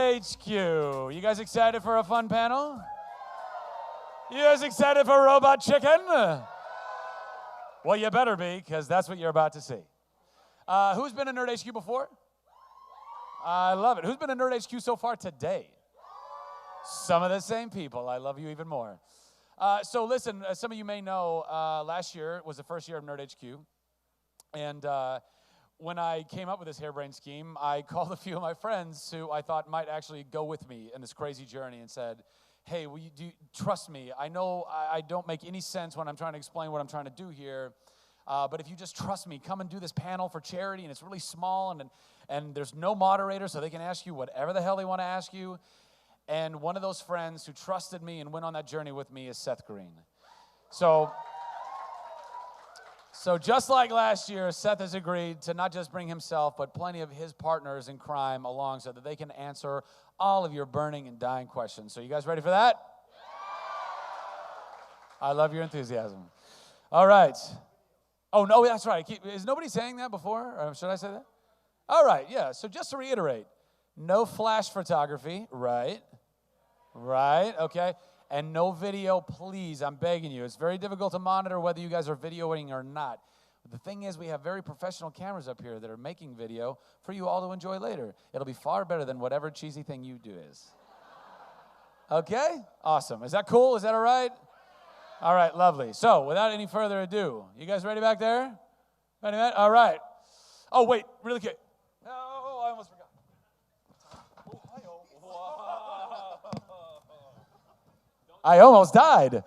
HQ. You guys excited for a fun panel? You guys excited for Robot Chicken? Well, you better be, because that's what you're about to see. Who's been to Nerd HQ before? I love it. Who's been to Nerd HQ so far today? Some of the same people. I love you even more. So listen, some of you may know, last year was the first year of Nerd HQ. And when I came up with this harebrained scheme, I called a few of my friends who I thought might actually go with me in this crazy journey and said, hey, will you trust me? I know I don't make any sense when I'm trying to explain what I'm trying to do here, but if you just trust me, come and do this panel for charity, and it's really small, and there's no moderator, so they can ask you whatever the hell they want to ask you. And one of those friends who trusted me and went on that journey with me is Seth Green. So just like last year, Seth has agreed to not just bring himself, but plenty of his partners in crime along so that they can answer all of your burning and dying questions. So you guys ready for that? I love your enthusiasm. All right. Oh, no, that's right. Is nobody saying that before? Or should I say that? All right, yeah. So just to reiterate, no flash photography, right? Right, okay. And no video, please, I'm begging you. It's very difficult to monitor whether you guys are videoing or not. But the thing is, we have very professional cameras up here that are making video for you all to enjoy later. It'll be far better than whatever cheesy thing you do is. Okay? Awesome. Is that cool? Is that all right? All right, lovely. So, without any further ado, you guys ready back there? Ready, Matt? All right. Oh, wait, really quick. No, I almost forgot. I almost died.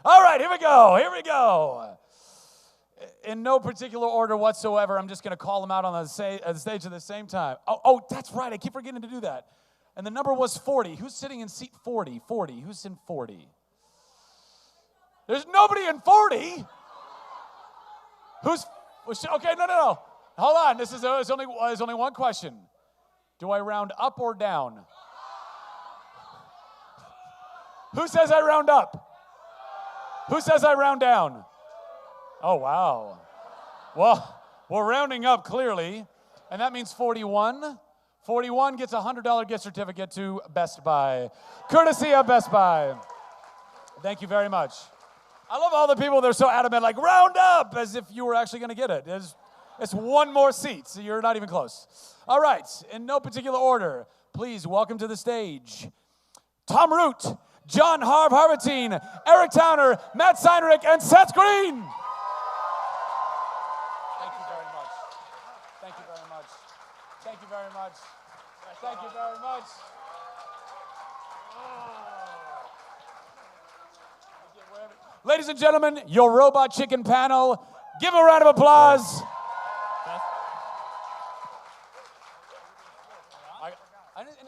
All right, here we go. In no particular order whatsoever, I'm just going to call them out on the stage at the same time. Oh, that's right, I keep forgetting to do that. And the number was 40. Who's sitting in seat 40? 40. Who's in 40? There's nobody in 40. Okay, no. Hold on, there's only one question. Do I round up or down? Who says I round up? Who says I round down? Oh, wow. Well, we're rounding up clearly, and that means 41. 41 gets a $100 gift certificate to Best Buy, courtesy of Best Buy. Thank you very much. I love all the people that are so adamant, like, round up, as if you were actually going to get it. It's one more seat, so you're not even close. All right, in no particular order, please welcome to the stage Tom Root, John Harvatine, Eric Towner, Matt Senerich, and Seth Green. Thank you very much. Thank you very much. Thank you very much. Thank you very much. Ladies and gentlemen, your Robot Chicken panel. Give them a round of applause.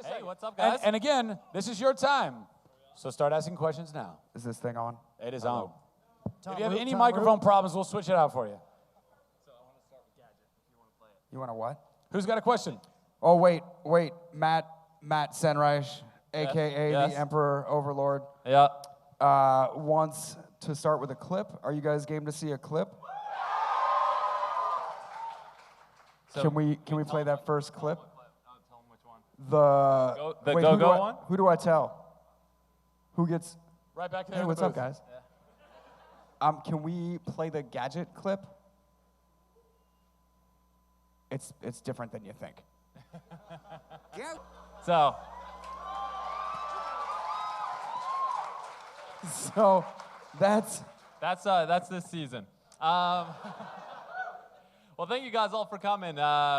Hey, what's up, guys? And again, this is your time. So start asking questions now. Is this thing on? It is on. If you have any microphone problems, we'll switch it out for you. So I want to start with Gadget, if you want to play it. You want to what? Who's got a question? Oh, wait. Matt Senerich, a.k.a. Yes. the Emperor Overlord. Yeah. Wants to start with a clip. Are you guys game to see a clip? So Can we play that first clip? Tell them which one. Go one? Who do I tell? Who gets? Right back there. Hey, in the what's up, booth. guys? Can we play the Gadget clip? It's different than you think. So that's this season. Well, thank you guys all for coming.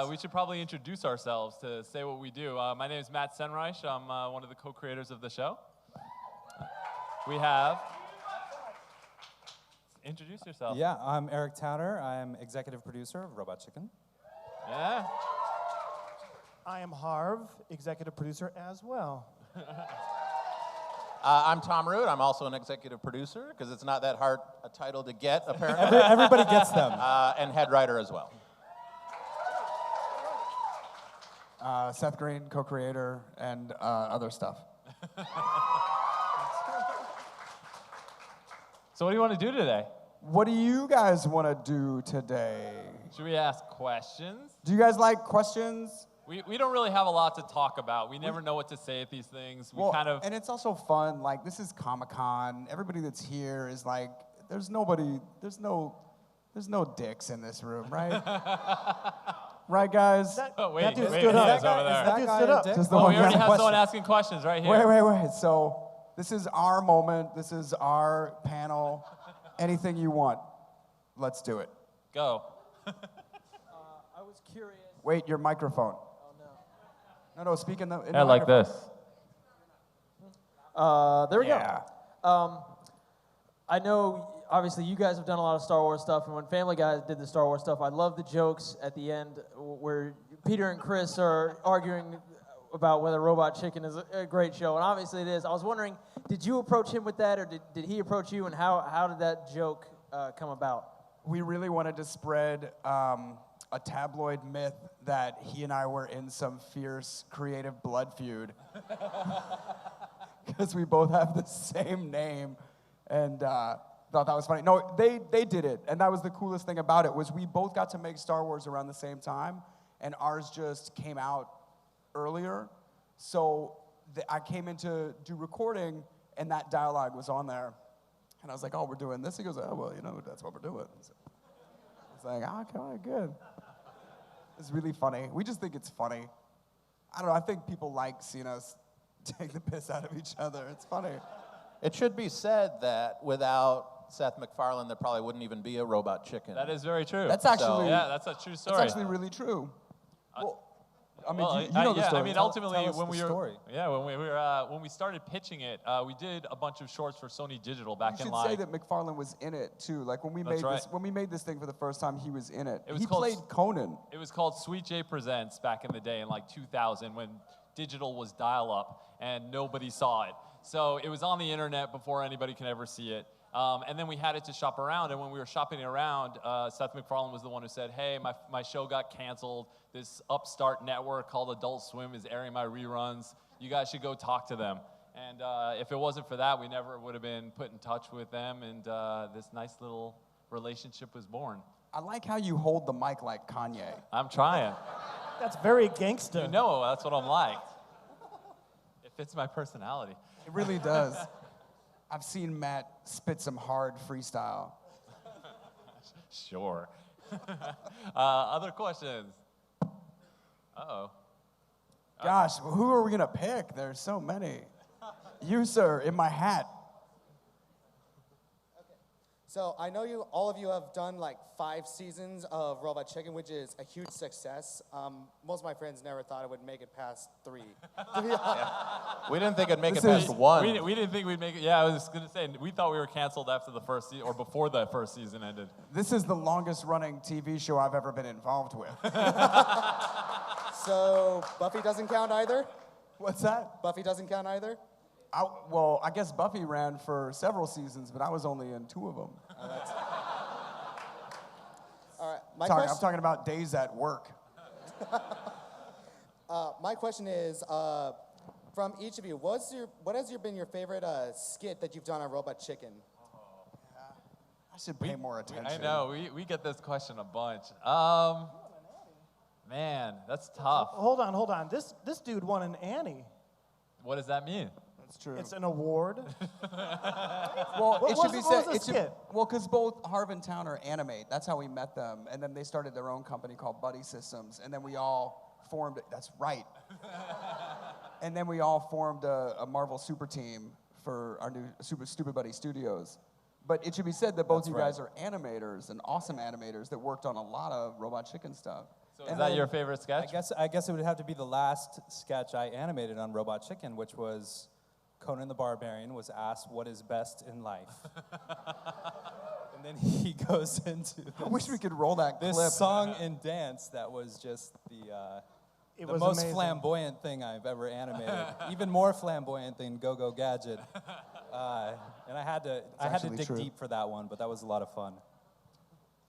We should probably introduce ourselves to say what we do. My name is Matt Senerich. I'm one of the co-creators of the show. We have... Introduce yourself. Yeah, I'm Eric Towner. I'm executive producer of Robot Chicken. Yeah. I am Harv, executive producer as well. I'm Tom Root. I'm also an executive producer, because it's not that hard a title to get, apparently. Everybody gets them. And head writer as well. Seth Green, co-creator, and other stuff. So what do you want to do today? What do you guys want to do today? Should we ask questions? Do you guys like questions? we don't really have a lot to talk about. We never know what to say at these things. We Well, kind of and it's also fun. Like, this is Comic-Con. Everybody that's here is like, there's no dicks in this room, right? Right, guys? Oh, wait, that dude wait, stood he up. is over there. That dude stood up. Just the Oh, one we already guy. have someone asking questions right here. Wait. So this is our moment. This is our panel. Anything you want, let's do it. Go. I was curious. Wait, your microphone. Oh no. No, speak in the Yeah, like microphone. this. There we Yeah. go. I know, obviously, you guys have done a lot of Star Wars stuff, and when Family Guy did the Star Wars stuff, I love the jokes at the end where Peter and Chris are arguing about whether Robot Chicken is a great show, and obviously it is. I was wondering, did you approach him with that, or did he approach you, and how did that joke come about? We really wanted to spread a tabloid myth that he and I were in some fierce creative blood feud. Because we both have the same name, and thought that was funny. No, they did it, and that was the coolest thing about it, was we both got to make Star Wars around the same time, and ours just came out earlier. So I came in to do recording, and that dialogue was on there. And I was like, oh, we're doing this? He goes, oh, well, that's what we're doing. So I was like, okay, good. It's really funny. We just think it's funny. I don't know, I think people like seeing us take the piss out of each other. It's funny. It should be said that without Seth MacFarlane, there probably wouldn't even be a Robot Chicken. That is very true. That's actually yeah, that's a true story. That's actually really true. Well, I mean, Well, you know the yeah, story. I mean, Tell ultimately, us when the we were story. when we started pitching it, we did a bunch of shorts for Sony Digital back You in should say like. that MacFarlane was in it too. Like when we That's made this, right. when we made this thing for the first time, he was in it. It was He called played Conan. It was called Sweet J Presents back in the day in like 2000 when digital was dial-up and nobody saw it. So it was on the internet before anybody could ever see it. And then we had it to shop around, and when we were shopping around, Seth MacFarlane was the one who said, hey, my show got canceled. This upstart network called Adult Swim is airing my reruns. You guys should go talk to them. And if it wasn't for that, we never would have been put in touch with them, and this nice little relationship was born. I like how you hold the mic like Kanye. I'm trying. That's very gangsta. You know that's what I'm like. It fits my personality. It really does. I've seen Matt spit some hard freestyle. Sure. Other questions? Uh-oh. Gosh, who are we gonna pick? There's so many. You, sir, in my hat. So I know all of you have done like 5 seasons of Robot Chicken, which is a huge success. Most of my friends never thought it would make it past 3. To be honest. We didn't think it'd make This it past is- one. We didn't think we'd make it. Yeah, I was going to say, we thought we were canceled after the first season, or before the first season ended. This is the longest running TV show I've ever been involved with. So Buffy doesn't count either? What's that? Buffy doesn't count either? Well, I guess Buffy ran for several seasons, but I was only in 2 of them. All right. I'm talking about days at work. My question is, from each of you, what has been your favorite skit that you've done on Robot Chicken? I should pay more attention. I know, we get this question a bunch. Man, that's tough. Hold on. This dude won an Annie. What does that mean? That's true. It's an award. Well, What it was should be the- said. what was the skit? Well, because both Harv and Towner animate. That's how we met them, and then they started their own company called Buddy Systems, and then we all formed. That's right. And then we all formed a Marvel super team for our new Stupid Buddy Studios. But it should be said that both you guys are animators and awesome animators that worked on a lot of Robot Chicken stuff. So is that your favorite sketch? I guess it would have to be the last sketch I animated on Robot Chicken, which was Conan the Barbarian was asked what is best in life. And then he goes into I wish we could roll that this clip. song and dance that was just the was most amazing. flamboyant thing I've ever animated. Even more flamboyant than Go Go Gadget. And I had to actually dig true. deep for that one, but that was a lot of fun.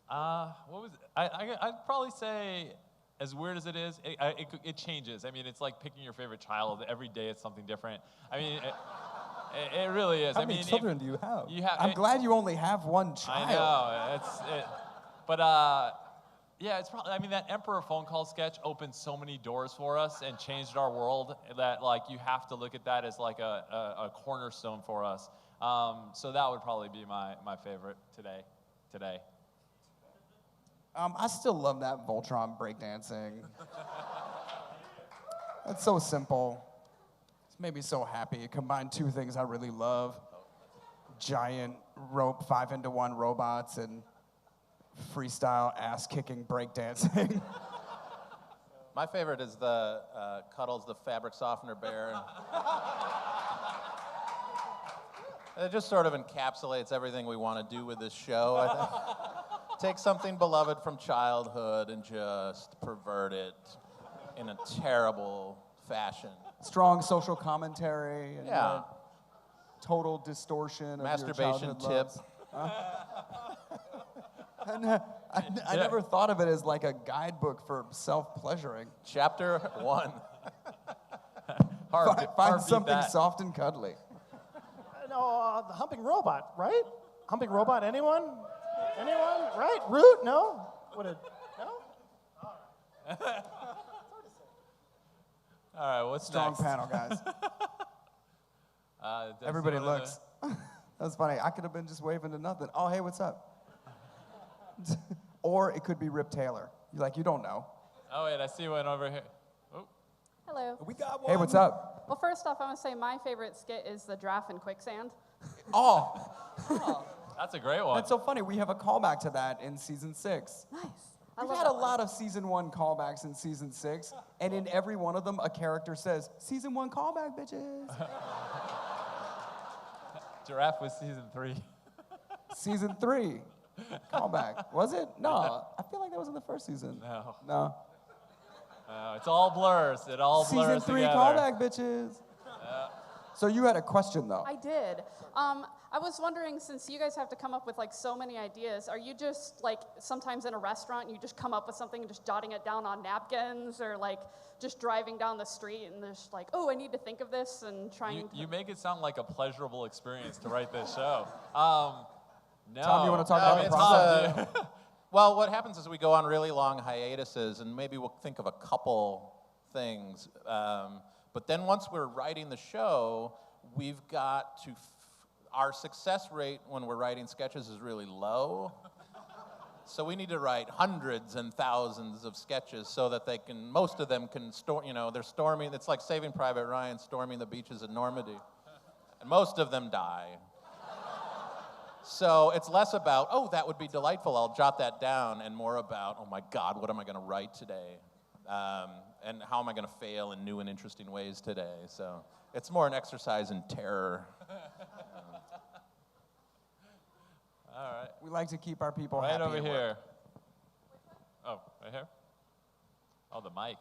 What was I'd probably say, as weird as it is, it changes. I mean, it's like picking your favorite child. Every day it's something different. I mean, it really is. How many children do you have? I'm glad you only have one I child. know. Yeah, it's probably, I mean, that Emperor phone call sketch opened so many doors for us and changed our world that, like, you have to look at that as, like, a cornerstone for us. So that would probably be my favorite today. I still love that Voltron breakdancing. That's so simple. It's made me so happy. It combined two things I really love. Giant rope 5-into-1 robots and freestyle ass-kicking breakdancing. My favorite is the Cuddles the fabric softener bear. It just sort of encapsulates everything we want to do with this show, I think. Take something beloved from childhood and just pervert it in a terrible fashion. Strong social commentary and Yeah. Total distortion of Masturbation your tip. I never thought of it as like a guidebook for self-pleasuring. Chapter 1. Find something soft and cuddly. No, the humping robot, right? Humping robot, anyone? Anyone? Right? Root? No? No? All right, what's Strong next? panel, guys. Everybody looks. That's funny. I could have been just waving to nothing. Oh, hey, what's up? Or it could be Rip Taylor. You don't know. Oh, wait, I see one over here. Oh. Hello. We got one. Hey, what's up? Well, first off, I want to say my favorite skit is the giraffe and quicksand. Oh, That's a great one. that's so funny. We have a callback to that in season 6. Nice. We've love had that a one. lot of season 1 callbacks in season 6, and in every one of them, a character says, "Season 1 callback, bitches." Giraffe was season 3. Season 3 callback. Was it? No, I feel like that was in the first season. No. No. It's all blurs. It all blurs Season 3 together. callback, bitches. So you had a question, though. I did. I was wondering, since you guys have to come up with like so many ideas, are you just like sometimes in a restaurant and you just come up with something and just jotting it down on napkins, or like just driving down the street and just like, oh, I need to think of this and trying to... You make it sound like a pleasurable experience to write this show. No. Tom, you want to talk No, about the it's, process? Well, what happens is we go on really long hiatuses, and maybe we'll think of a couple things. But then once we're writing the show, we've got to... Our success rate when we're writing sketches is really low. So we need to write hundreds and thousands of sketches so that most of them can they're storming, it's like Saving Private Ryan storming the beaches of Normandy. And most of them die. So it's less about, oh, that would be delightful, I'll jot that down, and more about, oh my God, what am I going to write today? And how am I going to fail in new and interesting ways today? So it's more an exercise in terror. All right. We like to keep our people Right happy over at work. here. Oh, right here? Oh, the mic.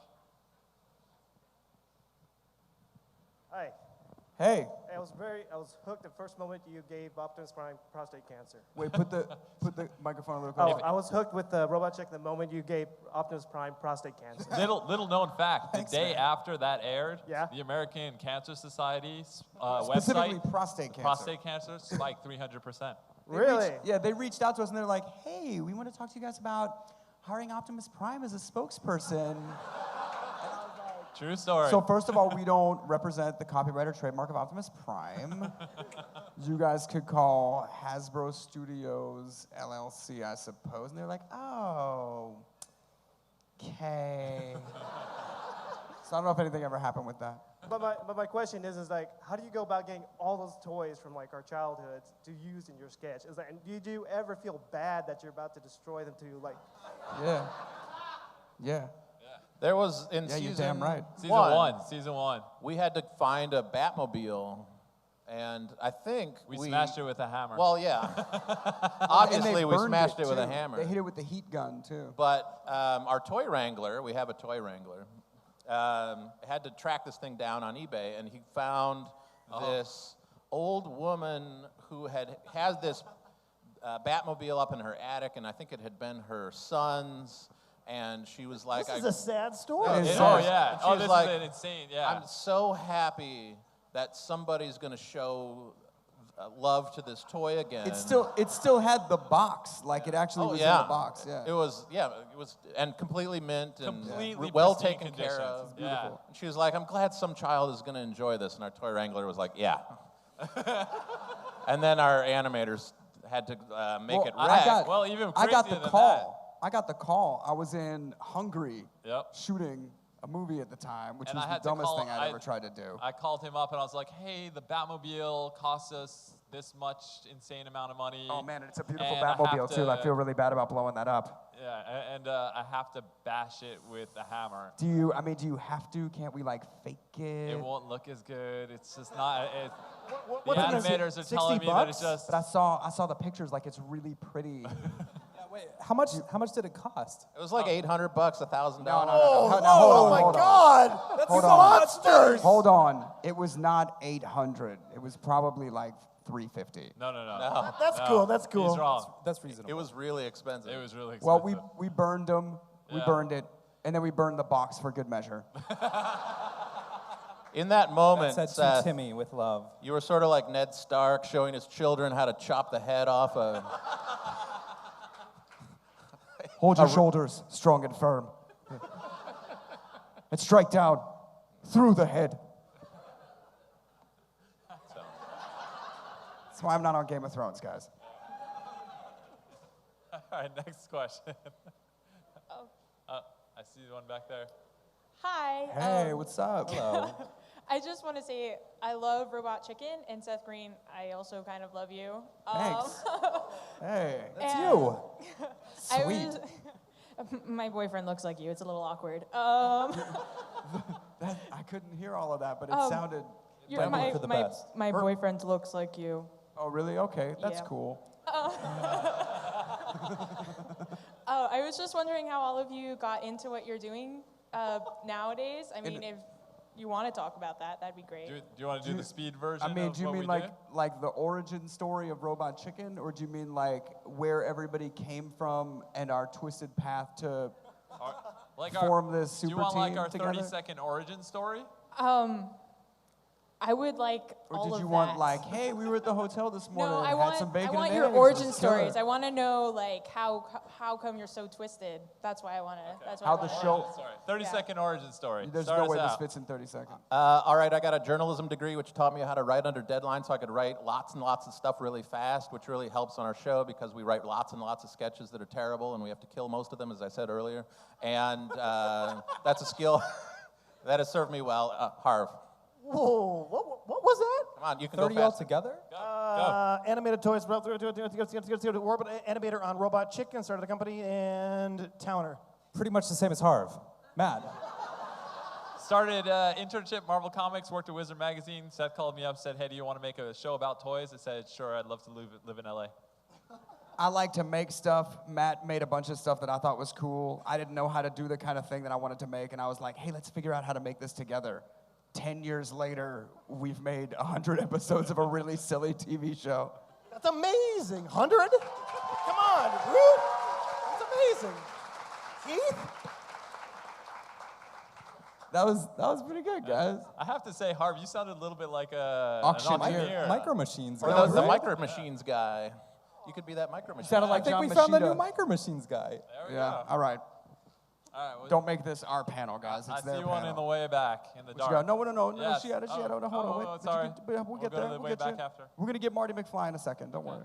Hi. Hey, I was hooked the first moment you gave Optimus Prime prostate cancer. wait, put the microphone a little Oh, closer. I was hooked with the Robot Chick the moment you gave Optimus Prime prostate cancer. Little known fact, Thanks, the day man. after that aired, Yeah. the American Cancer Society's Specifically website, prostate cancer. spiked 300%. Really? They reached out to us and they're like, hey, we want to talk to you guys about hiring Optimus Prime as a spokesperson. True story. So first of all, we don't represent the copyright or trademark of Optimus Prime. You guys could call Hasbro Studios LLC, I suppose. And they're like, oh, okay. So I don't know if anything ever happened with that. But my question is like, how do you go about getting all those toys from like our childhoods to use in your sketch? Is like, and do you ever feel bad that you're about to destroy them to like? Yeah. There was in Yeah, you're season damn right. Season one. we had to find a Batmobile, and I think We smashed it with a hammer. Well, yeah. And Obviously, they we burned smashed it too. with a hammer. They hit it with the heat gun, too. But our toy wrangler, we have a toy wrangler, had to track this thing down on eBay, and he found this old woman who had this Batmobile up in her attic, and I think it had been her son's. And she was like, This is a sad story. It is oh, sad. yeah. And she Oh, was this like, is insane. Yeah. I'm so happy that somebody's going to show love to this toy again. It still had the box, like it actually was in the box. Yeah. It was and completely mint and Completely well pristine taken care conditions. of. It's beautiful. And she was like, I'm glad some child is going to enjoy this. And our toy wrangler was like, yeah. And then our animators had to make it rec. I got the call. I got the call. I was in Hungary shooting a movie at the time, which was the dumbest thing I'd ever tried to do. I called him up and I was like, hey, the Batmobile costs us this much insane amount of money. Oh man, and it's a beautiful Batmobile too. I feel really bad about blowing that up. Yeah, and I have to bash it with a hammer. Do you have to? Can't we like fake it? It won't look as good. It's just not. What the animators are telling me that it's just. But I saw the pictures. Like it's really pretty. Wait, how much did it cost? It was like $800, $1,000. No. Oh my God! That's monsters. Hold on. It was not 800. It was probably like 350. No. That's cool. That's cool. He's wrong. That's reasonable. It was really expensive. It was really expensive. Well, we burned them. We burned it, and then we burned the box for good measure. In that moment, That's Seth, to Timmy with love. you were sort of like Ned Stark showing his children how to chop the head off a... Hold your shoulders strong and firm. And strike down through the head. That's why I'm not on Game of Thrones, guys. All right, next question. I see the one back there. Hi. Hey, what's up? Hello. I just want to say I love Robot Chicken, and Seth Green, I also kind of love you. Thanks. Hey, That's and you. sweet. My boyfriend looks like you. It's a little awkward. I couldn't hear all of that, but it sounded. My, for the my, best. my boyfriend looks like you. Oh, really? Okay, that's Yeah. cool. I was just wondering how all of you got into what you're doing nowadays. I mean, if you want to talk about that, that'd be great. Do you want to do the speed version? I mean, of do you what mean we like the origin story of Robot Chicken, or do you mean like where everybody came from and our twisted path to form this super Do you want like team our together? 30-second origin story? I would like Or all did of you that. want like, hey, we were at the hotel this morning No, and I had want some bacon I want and your eggs. It origin was killer." stories. I want to know like how come you're so twisted. That's why I want to. That's why How I the wanna show. know. Sorry, 30-second origin story. There's Start no us way this out. fits in 30 seconds. All right, I got a journalism degree, which taught me how to write under deadline, so I could write lots and lots of stuff really fast, which really helps on our show because we write lots and lots of sketches that are terrible, and we have to kill most of them, as I said earlier. And that's a skill that has served me well. Harv, Whoa! What was that? come on, you can 30 go fast. altogether? Animated toys. Orbit animator on Robot Chicken. Started the company and Towner. Pretty much the same as Harv. Matt. Started internship Marvel Comics, worked at Wizard Magazine. Seth called me up, said, hey, do you want to make a show about toys? I said, sure, I'd love to live in LA. I like to make stuff. Matt made a bunch of stuff that I thought was cool. I didn't know how to do the kind of thing that I wanted to make, and I was like, hey, let's figure out how to make this together. 10 years later, we've made 100 episodes of a really silly TV show. That's amazing. 100? Come on, dude. That's amazing. Keith? That was pretty good, guys. I have to say, Harv, you sounded a little bit like an Auctioneer. auctioneer. Micro Machines. Or guy, the right? Micro Machines guy. You could be that Micro Machines. Sounded I like think John we found the Machida. new Micro Machines guy. There we Yeah, go. all right. All right, well, Don't make this our panel, guys. It's I their see panel. one in the way back, in the What you dark. got? No. Yes. She had it. Hold on, oh, wait. oh, But sorry. we'll We'll get go to there. the We'll way get back you. after. We're gonna get Marty McFly in a second. Don't worry.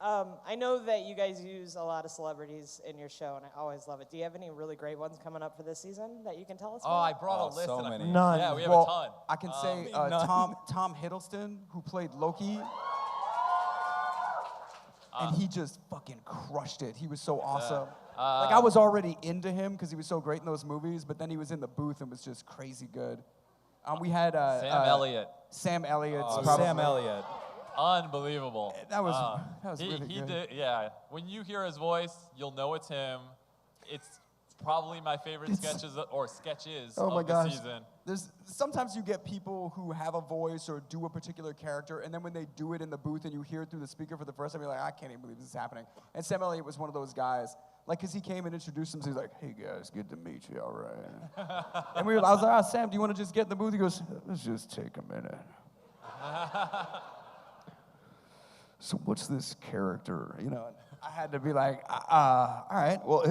I know that you guys use a lot of celebrities in your show, and I always love it. Do you have any really great ones coming up for this season that you can tell us Oh, about? I brought a list. so and many. None. Yeah, we have Well, a ton. I can say none. Tom Hiddleston, who played Loki, and he just fucking crushed it. He was so awesome. Like I was already into him because he was so great in those movies, but then he was in the booth and was just crazy good. We had Sam Elliott. Sam Elliott's Oh, probably. Sam Elliott. Unbelievable. That was really he good. did, yeah. When you hear his voice, you'll know it's him. It's probably my favorite sketches Oh of my the gosh. season. There's sometimes you get people who have a voice or do a particular character, and then when they do it in the booth and you hear it through the speaker for the first time, you're like, I can't even believe this is happening. And Sam Elliott was one of those guys. Like, cause he came and introduced himself. He's like, "Hey guys, good to meet you. All right." And I was like, "Sam, do you want to just get in the booth?" He goes, "Let's just take a minute." So what's this character? You know, I had to be like, all right, well,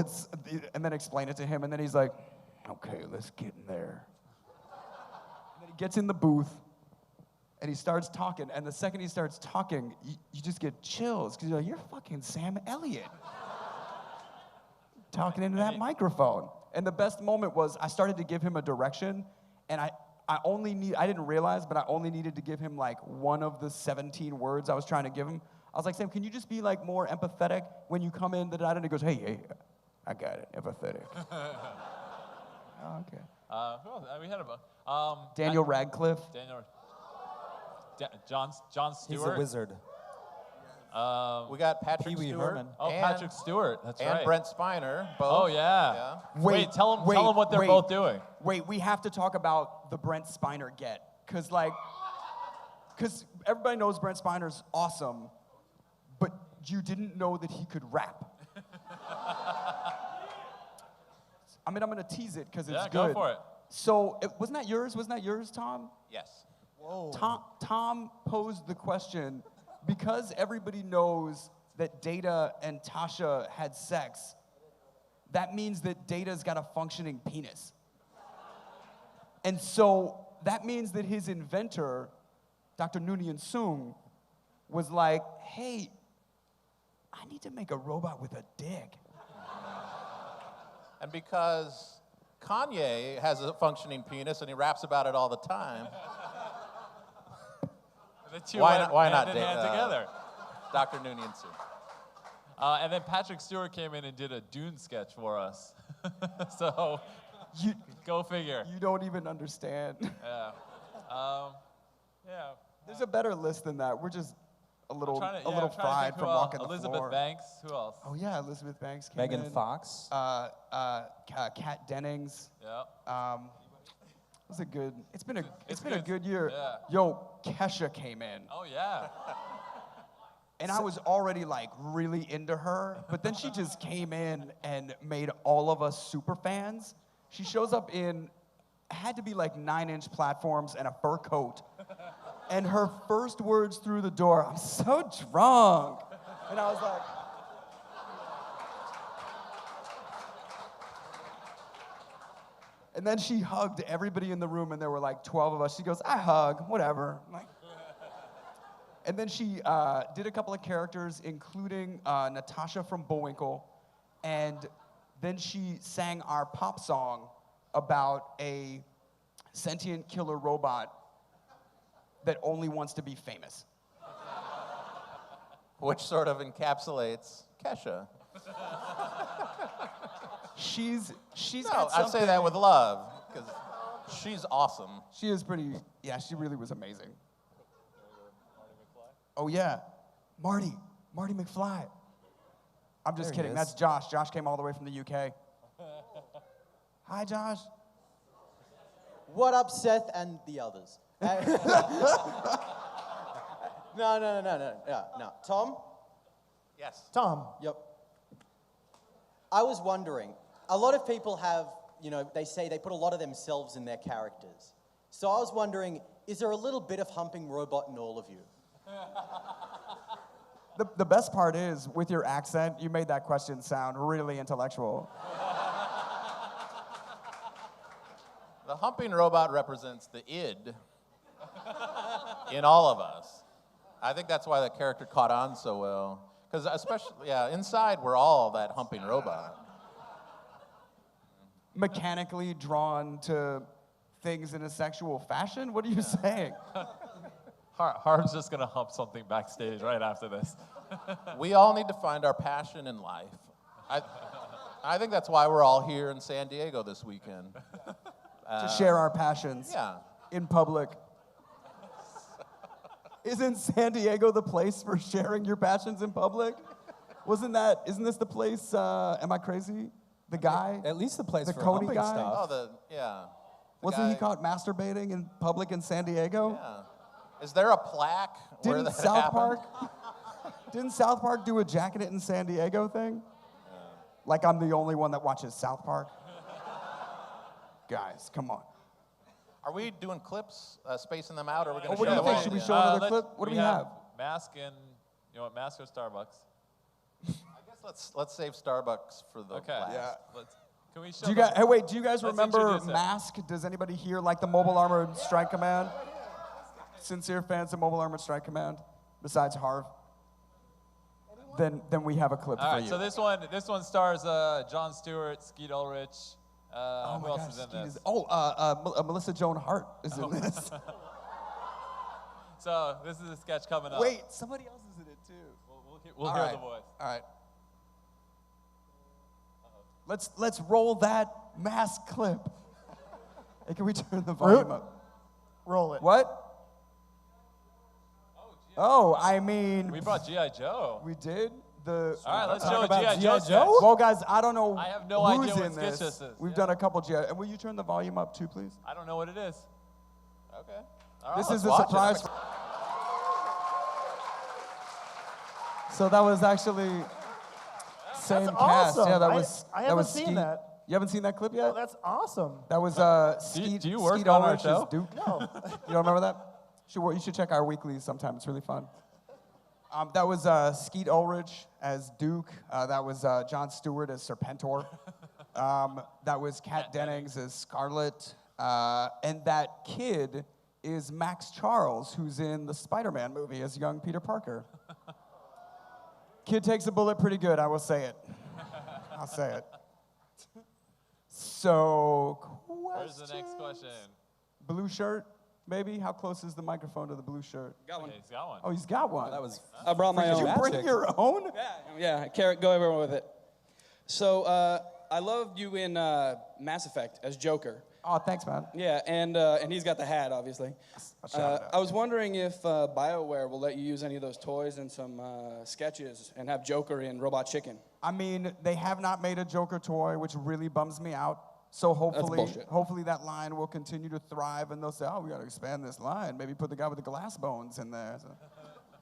and then explain it to him, and then he's like, okay, let's get in there. And then he gets in the booth, and he starts talking, and the second he starts talking, you just get chills, because you're like, you're fucking Sam Elliott. Talking into that microphone. And the best moment was I started to give him a direction, and I didn't realize, but I only needed to give him like one of the 17 words I was trying to give him. I was like, Sam, can you just be like more empathetic when you come in? And he goes, hey, I got it, empathetic. Oh, okay. Who else? We had a Daniel Radcliffe. John Stewart. He's a wizard. We got Patrick Pee-wee Stewart. Herman. Oh, Patrick Stewart. That's and right. Brent Spiner, both. Oh yeah. Wait, tell them what they're wait. both doing. Wait, we have to talk about the Brent Spiner get. Because everybody knows Brent Spiner's awesome, but you didn't know that he could rap. I mean, I'm going to tease it because it's good. Yeah, go for it. So, wasn't that yours? Wasn't that yours, Tom? Yes. Whoa. Tom posed the question, because everybody knows that Data and Tasha had sex, that means that Data's got a functioning penis. And so that means that his inventor, Dr. Noonien Soong, was like, hey, I need to make a robot with a dick. And because Kanye has a functioning penis and he raps about it all the time, The two why went not hand in hand together? Dr. Noonien Soong? And then Patrick Stewart came in and did a Dune sketch for us. So, go figure. You don't even understand. Yeah. Yeah. There's a better list than that. We're just a little I'm trying to fried think from who else. walking the Elizabeth floor. Banks. Who else? Oh yeah, Elizabeth Banks came Megan in. Fox. Kat Dennings. Yeah. It was a good. It's been a good. good year. Yeah. Yo, Kesha came in, Oh yeah. and I was already like really into her, but then she just came in and made all of us super fans. She shows up in, had to be like 9-inch platforms and a fur coat, and her first words through the door, "I'm so drunk," and I was like. And then she hugged everybody in the room, and there were like 12 of us. She goes, I hug, whatever. I'm like, and then she did a couple of characters, including Natasha from Bullwinkle, and then she sang our pop song about a sentient killer robot that only wants to be famous. Which sort of encapsulates Kesha. She's No, got I something. say that with love, because she's awesome. She is pretty, yeah, she really was amazing. Oh yeah, Marty McFly. I'm just There he kidding, is. that's Josh. Josh came all the way from the UK. Hi, Josh. What up, Seth and the others? No. Tom? Yes. Tom. Yep. I was wondering, a lot of people have, they say they put a lot of themselves in their characters. So I was wondering, is there a little bit of humping robot in all of you? The best part is, with your accent, you made that question sound really intellectual. The humping robot represents the id in all of us. I think that's why that character caught on so well. Because especially, inside we're all that humping robot. Mechanically drawn to things in a sexual fashion? What are you saying? Harv's just gonna hump something backstage right after this. We all need to find our passion in life. I think that's why we're all here in San Diego this weekend. To share our passions in public. Isn't San Diego the place for sharing your passions in public? Isn't this the place, am I crazy? The guy? At least the place the for Coney humping guy? stuff. Wasn't he caught masturbating in public in San Diego? Yeah. Is there a plaque where that happened? Didn't South Park do a Jacket It in San Diego thing? Like I'm the only one that watches South Park? Guys, come on. Are we doing clips, spacing them out, or are we going to what show do you them think? all Should we again? show another clip? What do we have? Mask and, you know what, Mask or Starbucks? I guess let's save Starbucks for the Okay. last. Yeah. Can we show Do you guys, them? hey, wait, do you guys Let's remember introduce it. Mask? Does anybody here like the Mobile Armored Strike Command? Sincere fans of Mobile Armored Strike Command, besides Harv? Then we have a clip All for right, you. so this one stars Jon Stewart, Skeet Ulrich. Oh Who my else gosh, is in Skeet this? Melissa Joan Hart is in this. So this is a sketch coming up. Wait, somebody else is in it too. We'll All hear right. the voice. All right. Let's roll that Mask clip. Hey, can we turn the volume up? Roll it. What? Oh, I mean, We brought G.I. Joe. we did. All right, let's Talk show about G.I. G.I. Joe. Joe? sketch. Well, guys, I don't know I have no who's idea what in sketch this. this is. We've Yeah. done a couple G.I. And will you turn the volume up too, please? I don't know what it is. Okay. All right, This let's is a watch it. surprise. So that was actually same That's cast. awesome. Yeah, that I- was. I that haven't was seen Skeet. that. You haven't seen that clip yet? Oh, that's awesome. That was Skeet. do you work Skeet on our Ulrich show? as Duke. No. You don't remember that? You should check our weeklies sometime. It's really fun. That was Skeet Ulrich as Duke. That was Jon Stewart as Serpentor. That was Kat Dennings as Scarlet. And that kid is Max Charles, who's in the Spider-Man movie as young Peter Parker. Kid takes a bullet pretty good, I will say it. I'll say it. So, Where's the next question? Blue shirt, maybe? How close is the microphone to the blue shirt? Got one. Okay, he's got one. Oh, he's got one. That was I brought my Did own. you bring your own? Yeah, Carrot, go everywhere with it. So I loved you in Mass Effect as Joker. Oh, thanks, man. Yeah, and he's got the hat, obviously. I'll shout it out. I was wondering if BioWare will let you use any of those toys in some sketches and have Joker in Robot Chicken. I mean, they have not made a Joker toy, which really bums me out. So bullshit. hopefully that line will continue to thrive, and they'll say, "Oh, we got to expand this line. Maybe put the guy with the glass bones in there." So,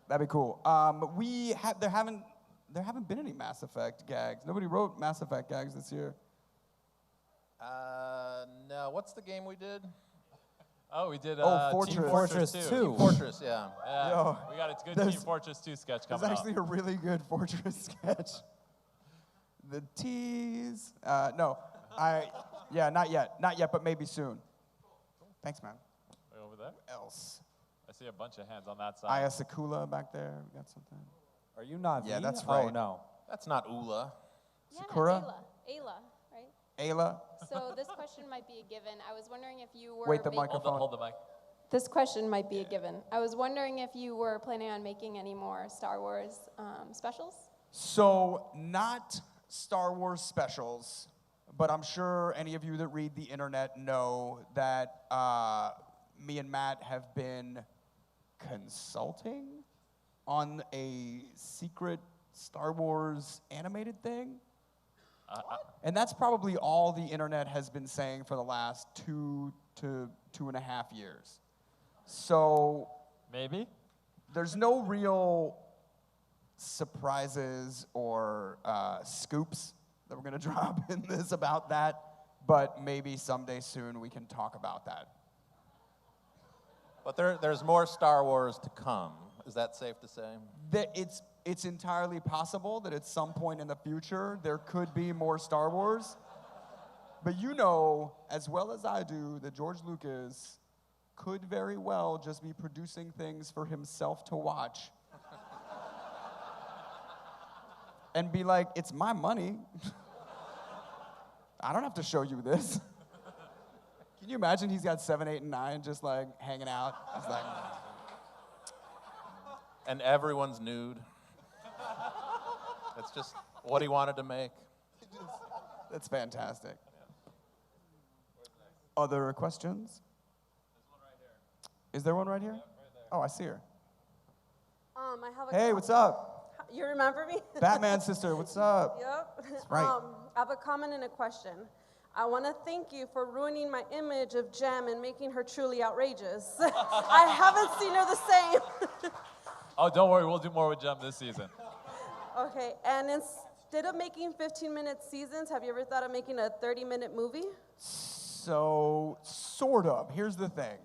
that'd be cool. There haven't been any Mass Effect gags. Nobody wrote Mass Effect gags this year. No. What's the game we did? Oh, we did Fortress. Team Fortress 2. Team Fortress, yeah. Yeah, Yo, we got a good there's- Team Fortress 2 sketch It's coming actually up. a really good Fortress sketch. The tease. No, not yet, but maybe soon. Thanks, man. Way over there. Else. I see a bunch of hands on that side. Aya Sakula back there. We got something. Are you not? Yeah, V? that's Oh right. no. That's not Ula. Sakura? Ayla, right? Ayla. So this question might be a given. I was wondering if you were Wait, the making- microphone. Hold the mic. This question might be a given. I was wondering if you were planning on making any more Star Wars specials? So, not Star Wars specials, but I'm sure any of you that read the internet know that me and Matt have been consulting on a secret Star Wars animated thing. And that's probably all the internet has been saying for the last 2 to 2.5 years. So Maybe. there's no real surprises or scoops that we're gonna drop in this about that, but maybe someday soon we can talk about that. But there's more Star Wars to come. Is that safe to say? It's entirely possible that at some point in the future there could be more Star Wars. But you know as well as I do that George Lucas could very well just be producing things for himself to watch. And be like, it's my money. I don't have to show you this. Can you imagine he's got 7, 8, and 9 just like hanging out? It's like, And everyone's nude. That's just what he wanted to make. that's fantastic. Other questions? Is there one right here? Oh, I see her. I have a Hey, what's up? You remember me? Batman sister, what's up? Yep. That's right. I have a comment and a question. I want to thank you for ruining my image of Jem and making her truly outrageous. I haven't seen her the same. Oh, don't worry. We'll do more with Jem this season. Okay, and instead of making 15-minute seasons, have you ever thought of making a 30-minute movie? So, sort of. Here's the thing.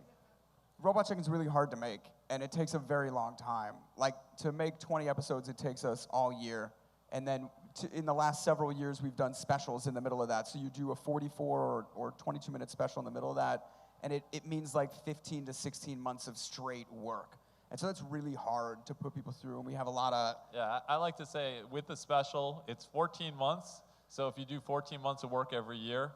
Robot Chicken's really hard to make, and it takes a very long time. Like, to make 20 episodes, it takes us all year. And then in the last several years, we've done specials in the middle of that. So you do a 44 or 22-minute special in the middle of that, and it means like 15 to 16 months of straight work. And so that's really hard to put people through, and we have a lot of... Yeah, I like to say with the special, it's 14 months. So if you do 14 months of work every year,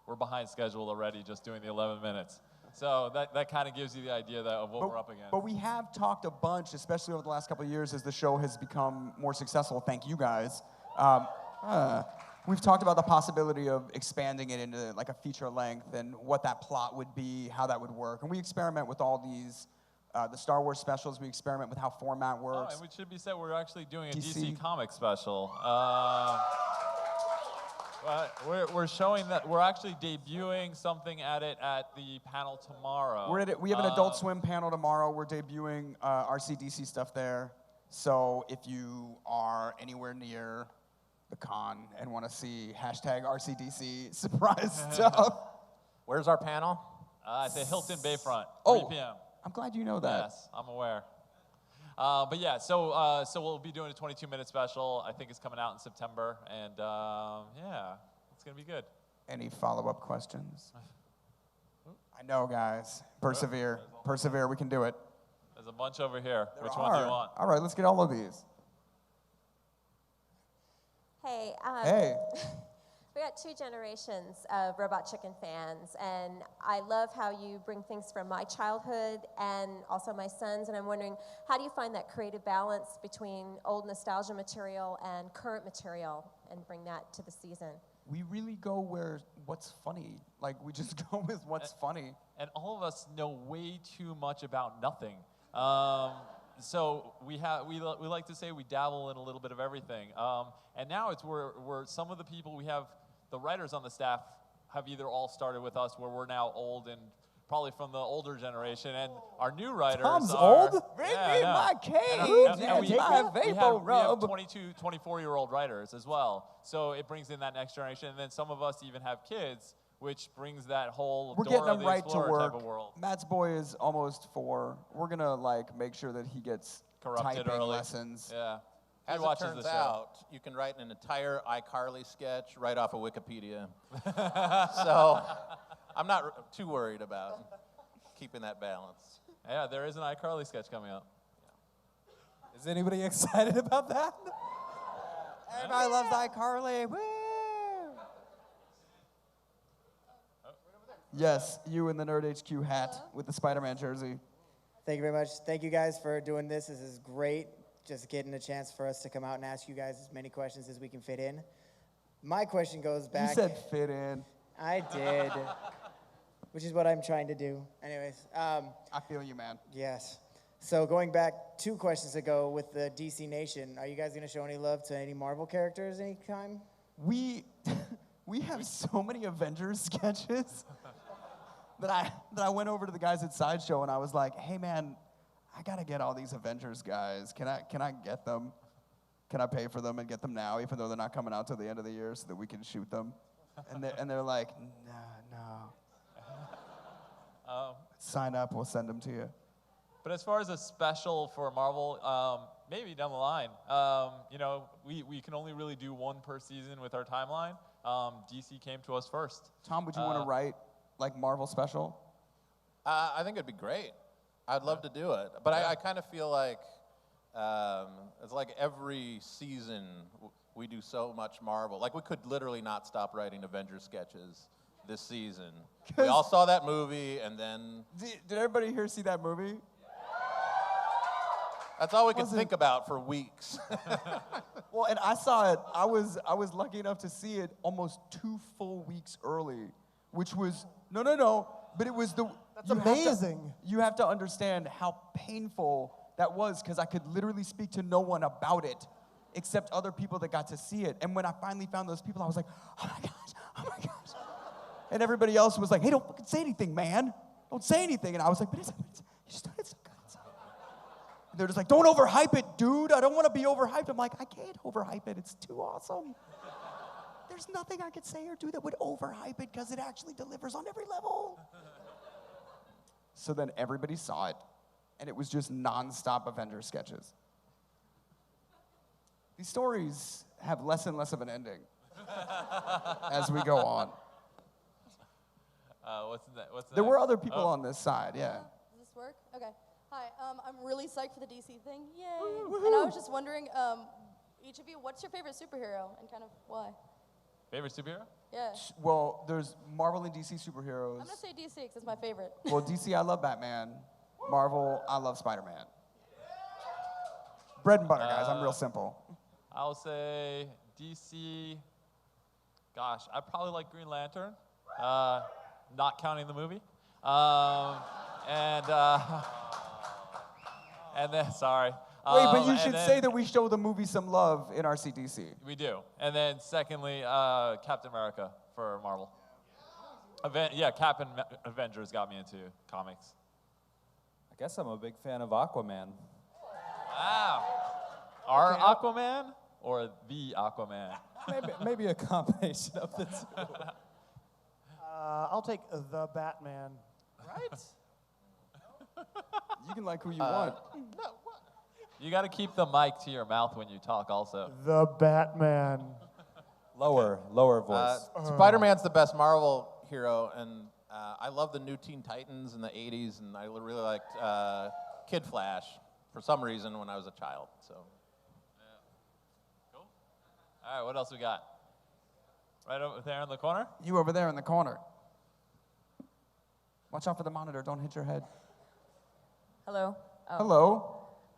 we're behind schedule already just doing the 11 minutes. So that kind of gives you the idea of what we're up against. But we have talked a bunch, especially over the last couple of years as the show has become more successful. Thank you guys. We've talked about the possibility of expanding it into like a feature length and what that plot would be, how that would work. And we experiment with all these, the Star Wars specials. We experiment with how format works. Oh, and it should be said, we're actually doing a DC DC comic special. We're showing that we're actually debuting something at the panel tomorrow. We have an Adult Swim panel tomorrow. We're debuting RCDC stuff there. So if you are anywhere near the con and want to see #RCDC surprise stuff. Where's our panel? At the Hilton Bayfront, 3 p.m. I'm glad you know that. Yes, I'm aware. But yeah, so we'll be doing a 22-minute special. I think it's coming out in September, and yeah, it's gonna be good. Any follow-up questions? I know, guys. Persevere. Persevere. We can do it. There's a bunch over here. Which one do you want? All right, let's get all of these. Hey. Hey. We got 2 generations of Robot Chicken fans, and I love how you bring things from my childhood and also my son's, and I'm wondering, how do you find that creative balance between old nostalgia material and current material and bring that to the season? We really go where what's funny. Like, we just go with what's funny. And all of us know way too much about nothing. So we like to say we dabble in a little bit of everything. And now it's where some of the people we have, the writers on the staff have either all started with us where we're now old and probably from the older generation, and our new writers Tom's are... old? Bring me no. my cage And and my vapor we have rub. 22, 24-year-old writers as well. So it brings in that next generation, and then some of us even have kids, which brings that whole We're Dora getting them the right to Explorer work. type of world. Matt's boy is almost 4. We're gonna like make sure that he gets Corrupted typing early. lessons. Yeah. As He it watches turns the show. out, you can write an entire iCarly sketch right off of Wikipedia. So I'm not too worried about keeping that balance. Yeah, there is an iCarly sketch coming up. Is anybody excited about that? Everybody loves iCarly. Woo! Yes, you in the Nerd HQ hat with the Spider-Man jersey. Thank you very much. Thank you guys for doing this. This is great. Just getting a chance for us to come out and ask you guys as many questions as we can fit in. My question goes back. You said fit in. I did, which is what I'm trying to do. Anyways. I feel you, man. Yes. So going back 2 questions ago with the DC Nation, are you guys going to show any love to any Marvel characters anytime? We have so many Avengers sketches that I went over to the guys at Sideshow and I was like, hey man, I gotta get all these Avengers guys. Can I get them? Can I pay for them and get them now, even though they're not coming out till the end of the year, so that we can shoot them? And they're like, no. Sign up, we'll send them to you. But as far as a special for Marvel, maybe down the line. You know, we can only really do 1 per season with our timeline. DC came to us first. Tom, would you want to write like Marvel special? I think it'd be great. I'd love to do it. But I kind of feel like it's like every season we do so much Marvel. Like we could literally not stop writing Avengers sketches this season. We all saw that movie and then... Did everybody here see that movie? That's all we could think about for weeks. Well, and I saw it. I was lucky enough to see it almost 2 full weeks early, which was no. But it was the. That's amazing. You have to understand how painful that was because I could literally speak to no one about it, except other people that got to see it. And when I finally found those people, I was like, oh my gosh. And everybody else was like, hey, don't fucking say anything, man. Don't say anything. And I was like, but you started so good. They're just like, don't overhype it, dude. I don't want to be overhyped. I'm like, I can't overhype it. It's too awesome. there's nothing I could say or do that would overhype it because it actually delivers on every level. So then everybody saw it, and it was just nonstop Avengers sketches. These stories have less and less of an ending as we go on. What's There next? were other people Oh. on this side, yeah. Does this work? Okay. Hi, I'm really psyched for the DC thing. Yay! And I was just wondering, each of you, what's your favorite superhero and kind of why? Favorite superhero? Yeah. Well, there's Marvel and DC superheroes. I'm gonna say DC because it's my favorite. Well, DC, I love Batman. Marvel, I love Spider-Man. Bread and butter, guys. I'm real simple. I'll say DC. Gosh, I probably like Green Lantern, not counting the movie. And then, sorry. Wait, but you and should then- say that we show the movie some love in RCDC. We do. And then secondly, Captain America for Marvel. Captain Avengers got me into comics. I guess I'm a big fan of Aquaman. Wow. Our Aquaman or the Aquaman? Maybe a combination of the two. I'll take the Batman. Right? You can like who you want. You got to keep the mic to your mouth when you talk also. The Batman. Lower voice. Spider-Man's the best Marvel hero, and I love the new Teen Titans in the 80s, and I really liked Kid Flash for some reason when I was a child. So. Cool. All right, what else we got? Right over there in the corner? You over there in the corner. Watch out for the monitor. Don't hit your head. Hello. Oh. Hello.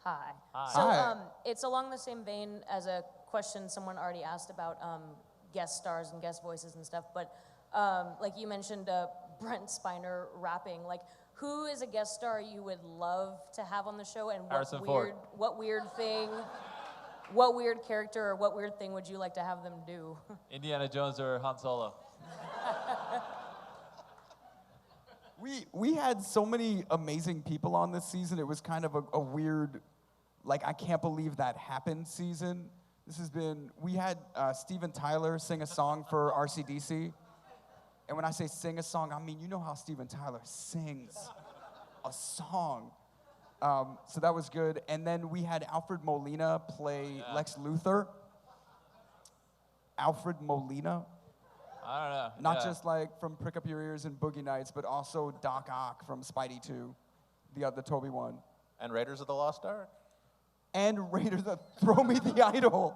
Hi. Hi. So Hi. it's along the same vein as a question someone already asked about guest stars and guest voices and stuff. But like you mentioned, Brent Spiner rapping. Like, who is a guest star you would love to have on the show, and Harrison Ford. what weird thing, what weird character or what weird thing would you like to have them do? Indiana Jones or Han Solo? We had so many amazing people on this season. It was kind of a weird, like, I can't believe that happened season. We had Steven Tyler sing a song for RCDC. And when I say sing a song, I mean, you know how Steven Tyler sings a song. So that was good. And then we had Alfred Molina play Lex Luthor. Alfred Molina. I don't know. Not just like from Prick Up Your Ears and Boogie Nights, but also Doc Ock from Spidey 2, the Toby one. And Raiders of the Lost Ark. And Raiders of Throw Me the Idol.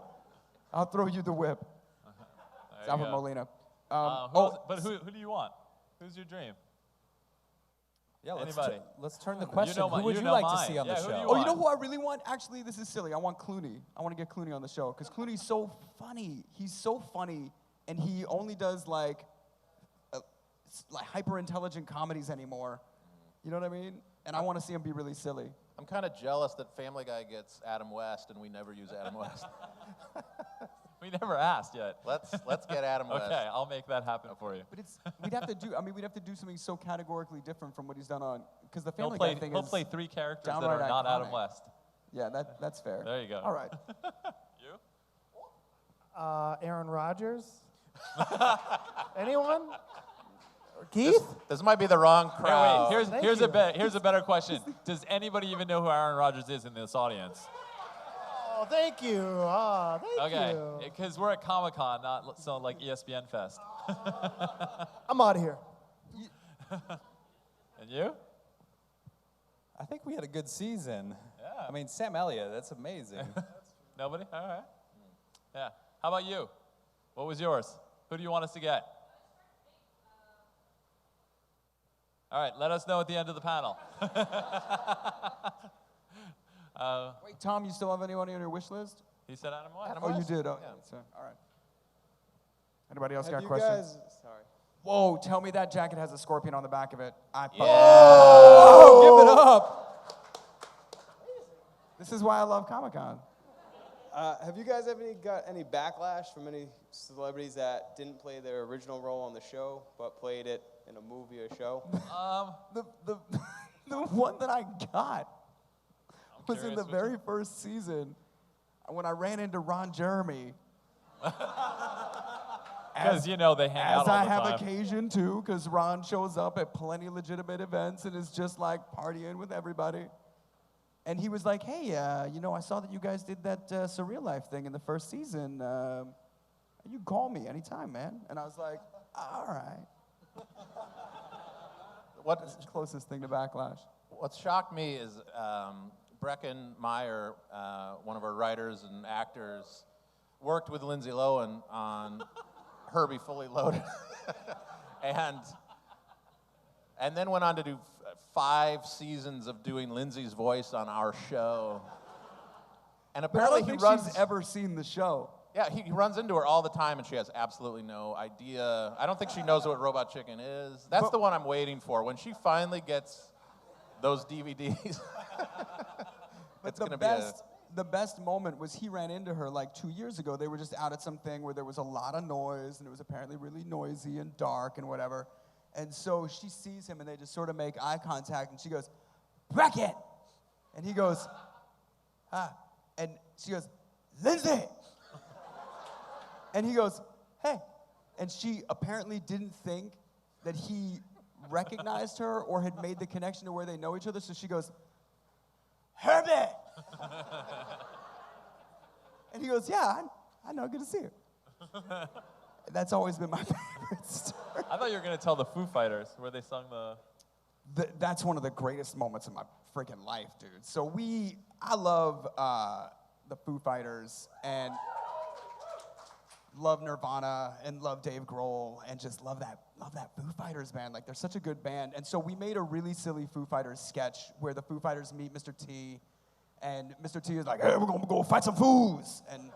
I'll throw you the whip. It's you Alfred go. Molina. But who do you want? Who's your dream? Yeah, Anybody? let's turn the question. know Who would you know like to mine. see on the Yeah, who do show? you Oh, you want? know who I really want? Actually, this is silly. I want Clooney. I want to get Clooney on the show because Clooney's so funny. He's so funny, and he only does like hyper intelligent comedies anymore. You know what I mean? And I want to see him be really silly. I'm kind of jealous that Family Guy gets Adam West and we never use Adam West. We never asked yet. Let's get Adam West. Okay, I'll make that happen for you. But we'd have to do something so categorically different from what he's done on, because the He'll Family play, Guy thing he'll is play 3 characters that downright are not Adam iconic. West. Yeah, that's fair. There you go. All right. Aaron Rodgers. Anyone? Keith? This might be the wrong Hey, crowd. wait, here's a better question. Does anybody even know who Aaron Rodgers is in this audience? Oh, thank you. Thank Okay, you. because we're at Comic-Con, not so like ESPN Fest. I'm out of here. And you? I think we had a good season. Yeah. I mean, Sam Elliott, that's amazing. Nobody? All right. Yeah. How about you? What was yours? Who do you want us to get? All right, let us know at the end of the panel. Wait, Tom, you still have anyone on your wish list? He said Adam West. Oh, you did? Oh, yeah. So, all right. Anybody else Have got you questions? guys- sorry. Whoa, tell me that jacket has a scorpion on the back of it. Oh, give it up. This is why I love Comic-Con. Have you guys ever got any backlash from any celebrities that didn't play their original role on the show, but played it in a movie or show? The one that I got was in curious the which very first season when I ran into Ron Jeremy Because, you know, they hang out As all I the have time. occasion to, because Ron shows up at plenty of legitimate events and is just like partying with everybody. And he was like, hey, you know, I saw that you guys did that Surreal Life thing in the first season. You can call me anytime, man. And I was like, all right. What's the closest thing to backlash? What shocked me is Brecken Meyer, one of our writers and actors, worked with Lindsay Lohan on Herbie Fully Loaded. and then went on to do 5 seasons of doing Lindsay's voice on our show. And But I apparently don't he think runs... she's ever seen the show. Yeah, he runs into her all the time, and she has absolutely no idea. I don't think she knows what Robot Chicken is. That's the one I'm waiting for. When she finally gets those DVDs, it's going to be The best moment was he ran into her like 2 years ago. They were just out at something where there was a lot of noise, and it was apparently really noisy and dark and whatever. And so she sees him, and they just sort of make eye contact, and she goes, Brackett! And he goes, ah. And she goes, Lindsay! And he goes, hey. And she apparently didn't think that he recognized her or had made the connection to where they know each other, so she goes, Herbie! And he goes, yeah, I know, good to see you. That's always been my favorite story. I thought you were going to tell the Foo Fighters where they sung That's one of the greatest moments in my freaking life, dude. So I love the Foo Fighters and love Nirvana and love Dave Grohl and just love that Foo Fighters band. Like, they're such a good band. And so we made a really silly Foo Fighters sketch where the Foo Fighters meet Mr. T, and Mr. T is like, hey, we're gonna go fight some foos. And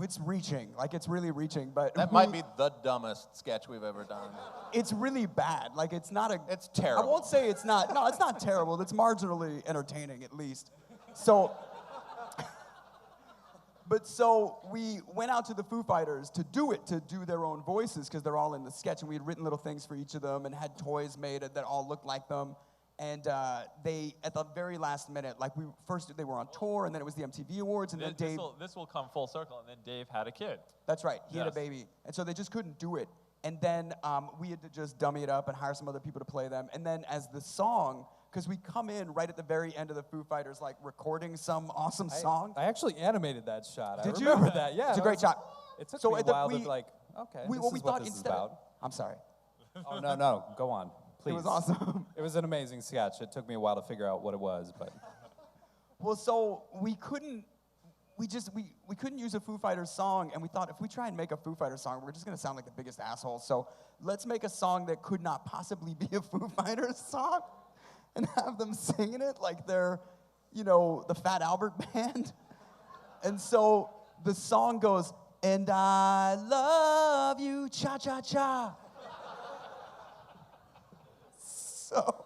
it's reaching, like it's really reaching. But that might be the dumbest sketch we've ever done. It's really bad. Like, it's terrible. I won't say it's not. No, it's not terrible. It's marginally entertaining, at least. So, so we went out to the Foo Fighters to do their own voices, because they're all in the sketch, and we had written little things for each of them and had toys made that all looked like them. And they, at the very last minute, like first they were on tour, and then it was the MTV Awards, and then Dave. This will come full circle, and then Dave had a kid. That's right. He had a baby, and so they just couldn't do it. And then we had to just dummy it up and hire some other people to play them. And then as the song, because we come in right at the very end of the Foo Fighters, like recording some awesome song. I actually animated that shot. Did I you? remember that. Yeah, It's a great shot. It took So me a at the- while we- to like, okay, we this is thought what this is instead of- about. I'm sorry. Oh, no, go on, please. It was awesome. It was an amazing sketch. It took me a while to figure out what it was, but. Well, so we couldn't use a Foo Fighters song, and we thought if we try and make a Foo Fighters song, we're just gonna sound like the biggest assholes. So let's make a song that could not possibly be a Foo Fighters song, and have them singing it like they're, the Fat Albert Band. And so the song goes, and I love you, cha-cha-cha. So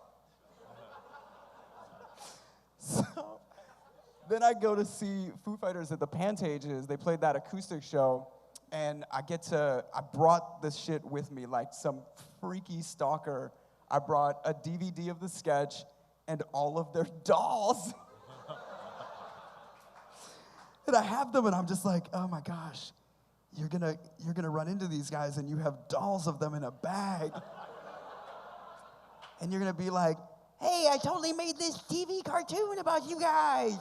then I go to see Foo Fighters at the Pantages. They played that acoustic show, and I brought this shit with me like some freaky stalker. I brought a DVD of the sketch and all of their dolls. And I have them, and I'm just like, oh my gosh, you're gonna run into these guys, and you have dolls of them in a bag. And you're gonna be like, hey, I totally made this TV cartoon about you guys.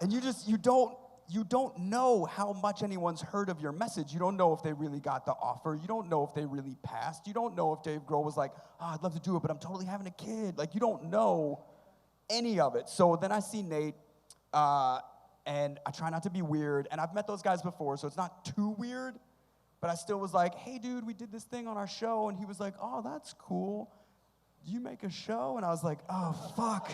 And you don't know how much anyone's heard of your message. You don't know if they really got the offer. You don't know if they really passed. You don't know if Dave Grohl was like, oh, I'd love to do it, but I'm totally having a kid. Like, you don't know any of it. So then I see Nate, and I try not to be weird. And I've met those guys before, so it's not too weird. But I still was like, hey, dude, we did this thing on our show. And he was like, oh, that's cool. Do you make a show? And I was like, oh, fuck.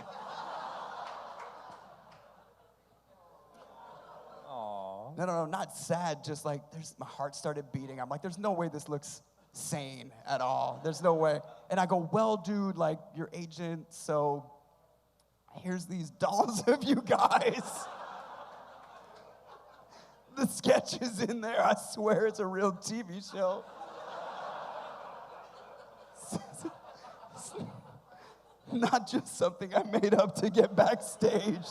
No, not sad, just like, my heart started beating. I'm like, there's no way this looks sane at all. There's no way. And I go, well, dude, like, your agent, so here's these dolls of you guys. The sketch is in there. I swear it's a real TV show. It's not just something I made up to get backstage.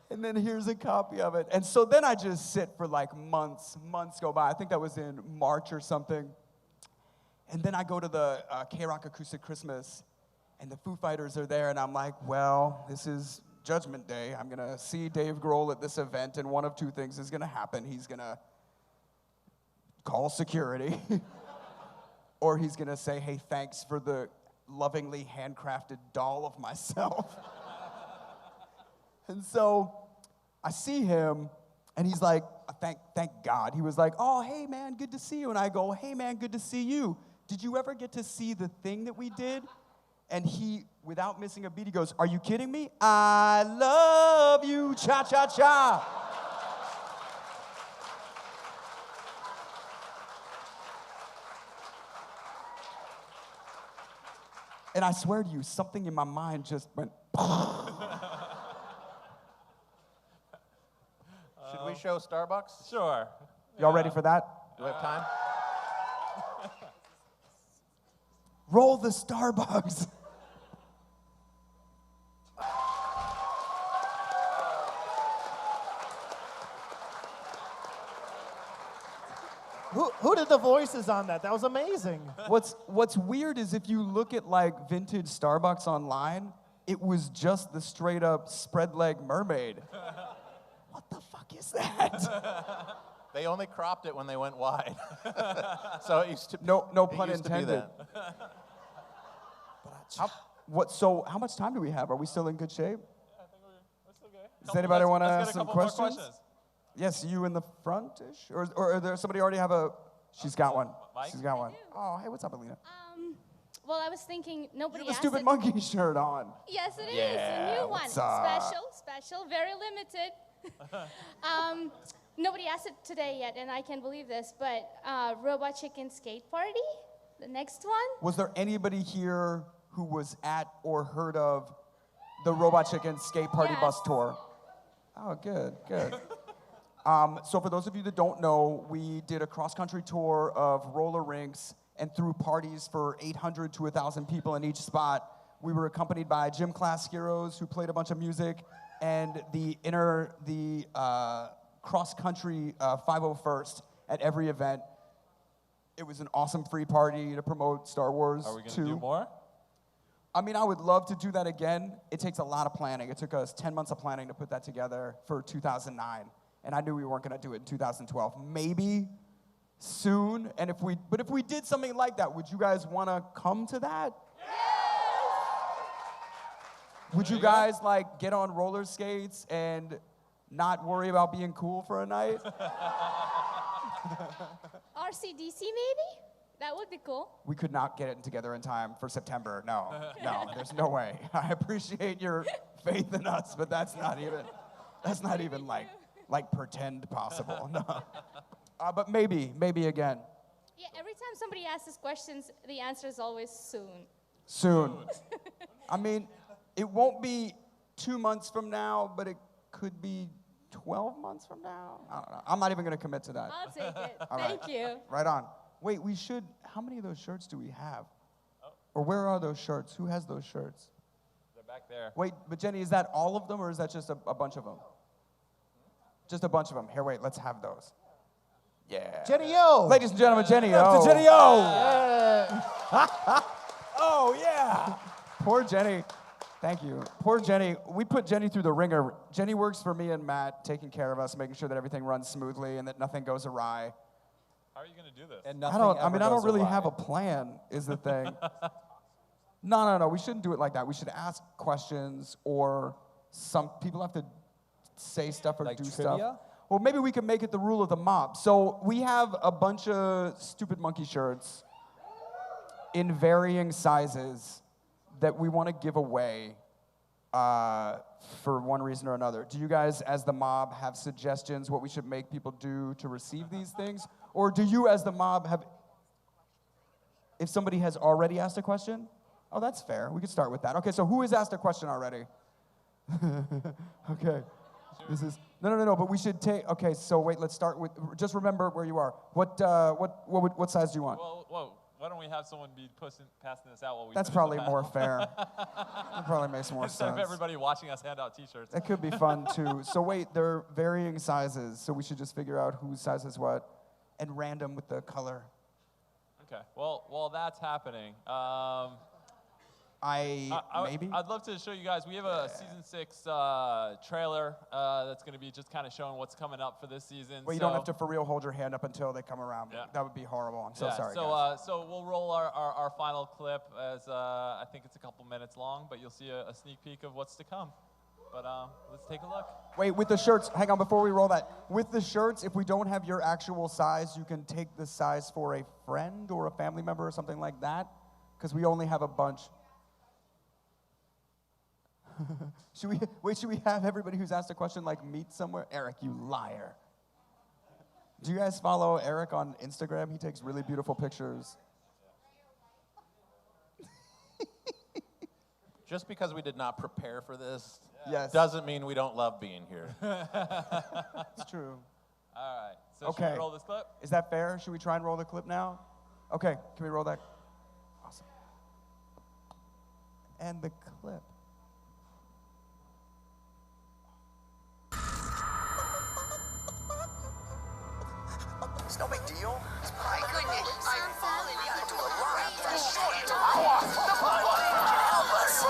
And And then here's a copy of it. And so then I just sit for like months go by. I think that was in March or something. And then I go to the K-Rock Acoustic Christmas, and the Foo Fighters are there, and I'm like, well, this is Judgment Day. I'm gonna see Dave Grohl at this event, and one of two things is gonna happen. He's gonna call security, or he's gonna say, hey, thanks for the lovingly handcrafted doll of myself. And so I see him, and he's like, thank God. He was like, oh, hey, man, good to see you. And I go, hey, man, good to see you. Did you ever get to see the thing that we did? And he, without missing a beat, he goes, are you kidding me? I love you, cha-cha-cha. And I swear to you, something in my mind just went, Should we show Starbucks? Sure. Y'all ready for that? Do we have time? Roll the Starbucks. Who did the voices on that? That was amazing. What's weird is if you look at like vintage Starbucks online, it was just the straight up spread leg mermaid. What the fuck is that? They only cropped it when they went wide. So it used to no it pun used to be intended. that. So how much time do we have? Are we still in good shape? I think we're still good. Does anybody want to let's ask get a some couple more questions? questions. Yes, you in the front-ish? Or there somebody already have a... She's got one. Mike? She's got one. Oh, hey, what's up, Alina? Well, I was thinking nobody You have a asked stupid it. monkey shirt on. Yes, it is Yeah, a new one. what's up? Special, very limited. Nobody asked it today yet, and I can't believe this, but Robot Chicken Skate Party, the next one. Was there anybody here who was at or heard of the Robot Chicken Skate Party bus tour? Oh, good. So for those of you that don't know, we did a cross-country tour of roller rinks and threw parties for 800 to 1,000 people in each spot. We were accompanied by gym class heroes who played a bunch of music, and the cross-country 501st at every event. It was an awesome free party to promote Star Wars 2. Are we going to do more? I mean, I would love to do that again. It takes a lot of planning. It took us 10 months of planning to put that together for 2009. And I knew we weren't going to do it in 2012. Maybe soon. And if we did something like that, would you guys want to come to that? Would you guys like get on roller skates and not worry about being cool for a night? RCDC maybe? That would be cool. We could not get it together in time for September. No, there's no way. I appreciate your faith in us, but that's not even like pretend possible. No. But maybe again. Yeah, every time somebody asks us questions, the answer is always soon. Soon. I mean, it won't be 2 months from now, but it could be 12 months from now. I don't know. I'm not even going to commit to that. I'll take it. All right. Thank you. Right on. Wait, how many of those shirts do we have? Or where are those shirts? Who has those shirts? They're back there. Wait, but Jenny, is that all of them, or is that just a bunch of them? Just a bunch of them. Here, wait, let's have those. Yeah. Jenny O. Ladies and gentlemen, Jenny O. Up to Jenny O. Yeah. Oh, yeah. Poor Jenny. Thank you. Poor Jenny. We put Jenny through the ringer. Jenny works for me and Matt, taking care of us, making sure that everything runs smoothly and that nothing goes awry. How are you going to do this? And I don't really have a plan, is the thing. No. We shouldn't do it like that. We should ask questions, or some people have to say stuff or Like do trivia? stuff. Well, maybe we can make it the rule of the mob. So we have a bunch of stupid monkey shirts in varying sizes that we want to give away for one reason or another. Do you guys, as the mob, have suggestions what we should make people do to receive these things? Or do you, as the mob, have... If somebody has already asked a question? Oh, that's fair. We could start with that. Okay, so who has asked a question already? Okay. This is... No, but we should take... Okay, so wait, let's start with... Just remember where you are. What size do you want? Well, Why don't we have someone be passing this out while we That's finish probably the more panel? fair. That probably makes more Instead of sense. everybody watching us hand out T-shirts. That could be fun too. So wait, they're varying sizes, so we should just figure out whose size is what, and random with the color. Okay. Well, while that's happening, maybe? I'd love to show you guys. We have a season 6 trailer that's going to be just kind of showing what's coming up for this season. Well, you don't have to for real hold your hand up until they come around. Yeah. That would be horrible. I'm so sorry, so, guys. So we'll roll our final clip as I think it's a couple minutes long, but you'll see a sneak peek of what's to come. But let's take a look. Wait, with the shirts, hang on, before we roll that. With the shirts, if we don't have your actual size, you can take the size for a friend or a family member or something like that, because we only have a bunch. Should we have everybody who's asked a question like meet somewhere? Eric, you liar. Do you guys follow Eric on Instagram? He takes really beautiful pictures. Just because we did not prepare for this doesn't mean we don't love being here. It's true. All right. So should we roll this clip? Is that fair? Should we try and roll the clip now? Okay, can we roll that? Awesome. And the clip. It's no big deal. My goodness, I'm falling into a lot of this shit. The power can help us.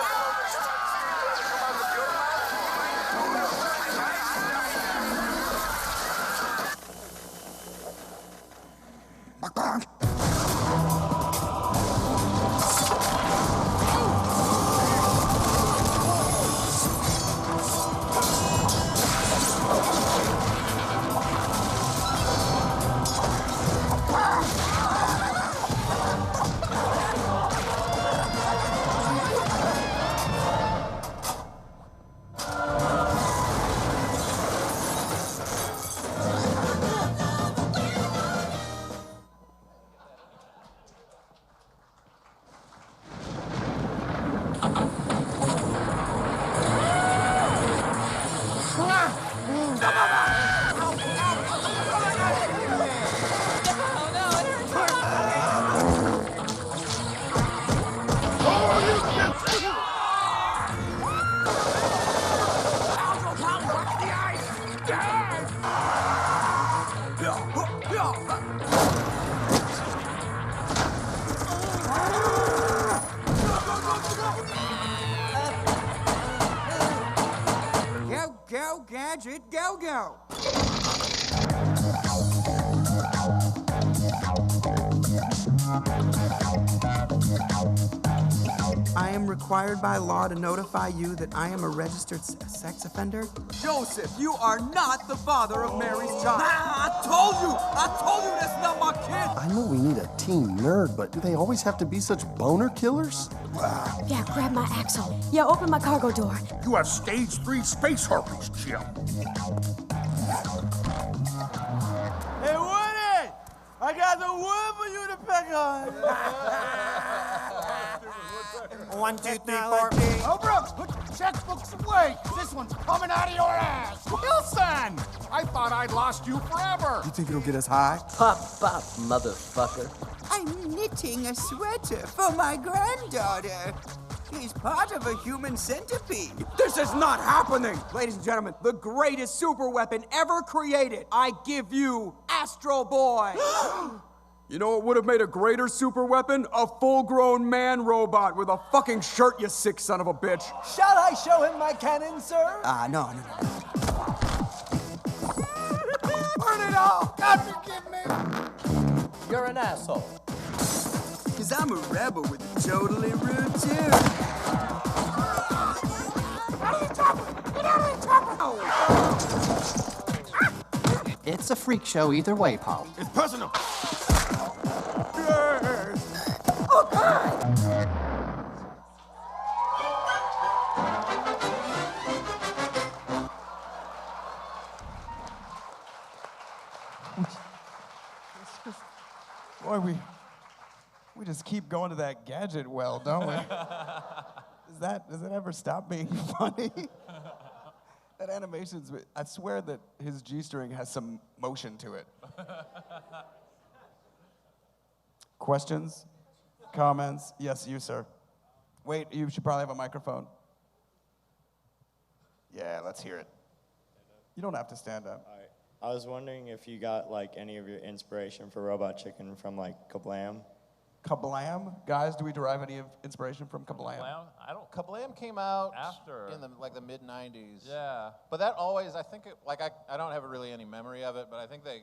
Go, Gadget, go, go! I am required by law to notify you that I am a registered sex offender. Joseph, you are not the father of Mary's child. I told you that's not my kid. I know we need a teen nerd, but do they always have to be such boner killers? Yeah, grab my axle. Yeah, open my cargo door. You have stage 3 space herpes, Jim. Hey, Woody! I got the wood for you to pick on. 1, 2, 3, 4. Oh, Brooks, put your checkbooks away. This one's coming out of your ass. Wilson! I thought I'd lost you forever. You think it'll get us high? Pop, pop, motherfucker. I'm knitting a sweater for my granddaughter. She's part of a human centipede. This is not happening! Ladies and gentlemen, the greatest super weapon ever created. I give you Astro Boy. You know what would have made a greater super weapon? A full-grown man robot with a fucking shirt, you sick son of a bitch. Shall I show him my cannon, sir? No. Burn it all! God forgive me! You're an asshole. Cause I'm a rebel with a totally rude tune. It's a freak show either way, Paul. It's personal. Oh, God! Boy, we just keep going to that gadget well, don't we? Does it ever stop being funny? That animation's, I swear that his G-string has some motion to it. Questions? Comments? Yes, you, sir. Wait, you should probably have a microphone. Yeah, let's hear it. You don't have to stand up. All right. I was wondering if you got like any of your inspiration for Robot Chicken from like Kablam. Kablam? Guys, do we derive any inspiration from Kablam? Kablam came out after in the mid '90s. Yeah. But that always, I think, I don't have really any memory of it, but I think they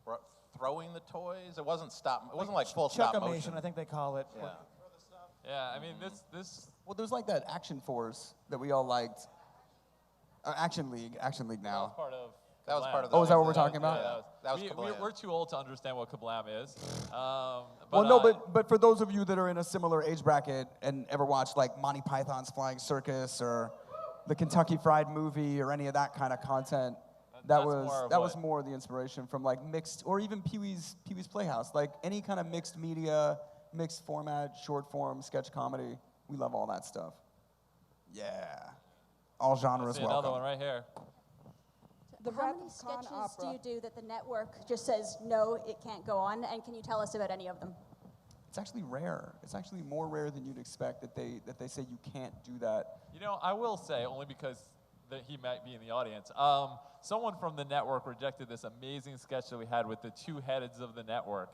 were throwing the toys. It wasn't stop. It wasn't like full stop motion. I think they call it. Yeah. Yeah, I mean, this. Well, there's like that Action Force that we all liked. Action League now. That was part of. Oh, is that what we're talking about? Yeah, that was Kablam. We're too old to understand what Kablam is. But for those of you that are in a similar age bracket and ever watched like Monty Python's Flying Circus or the Kentucky Fried Movie or any of that kind of content, that was more the inspiration from like mixed, or even Pee-wee's Playhouse, like any kind of mixed media, mixed format, short form, sketch comedy. We love all that stuff. Yeah, all genres welcome. Another one right here. How many sketches do you do that the network just says, no, it can't go on? And can you tell us about any of them? It's actually rare. It's actually more rare than you'd expect that they say you can't do that. You know, I will say, only because he might be in the audience, someone from the network rejected this amazing sketch that we had with the two heads of the network.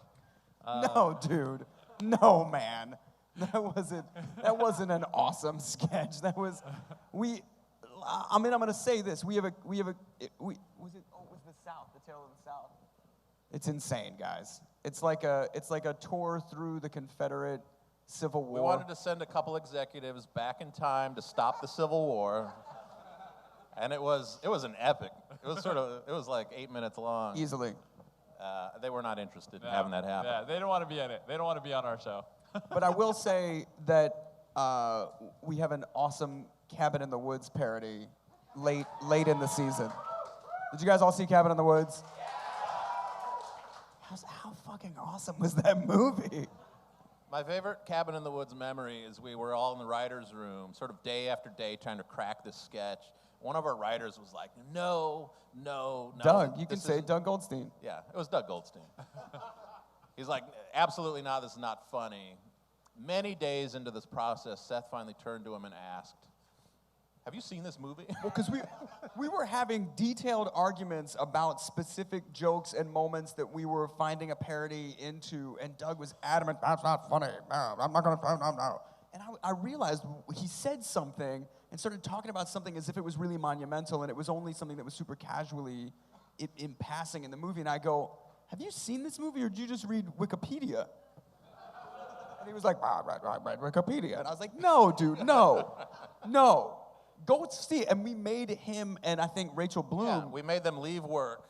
No, dude. No, man. That wasn't an awesome sketch. That was, I'm going to say this. Was it the South, the Tale of the South? It's insane, guys. It's like a tour through the Confederate Civil War. We wanted to send a couple executives back in time to stop the Civil War. And it was an epic. It was like 8 minutes long. Easily. They were not interested in having that happen. Yeah, they don't want to be in it. They don't want to be on our show. But I will say that we have an awesome Cabin in the Woods parody late in the season. Did you guys all see Cabin in the Woods? How fucking awesome was that movie? My favorite Cabin in the Woods memory is we were all in the writer's room, sort of day after day, trying to crack this sketch. One of our writers was like, no. Doug, you can say Doug Goldstein. Yeah, it was Doug Goldstein. He's like, absolutely not, this is not funny. Many days into this process, Seth finally turned to him and asked, have you seen this movie? Well, because we were having detailed arguments about specific jokes and moments that we were finding a parody into, and Doug was adamant, that's not funny, no, I'm not going to, no. And I realized he said something and started talking about something as if it was really monumental, and it was only something that was super casually in passing in the movie, and I go, have you seen this movie, or did you just read Wikipedia? And he was like, I read Wikipedia. And I was like, no, dude, no. Go see it. And we made him and I think Rachel Bloom. Yeah, we made them leave work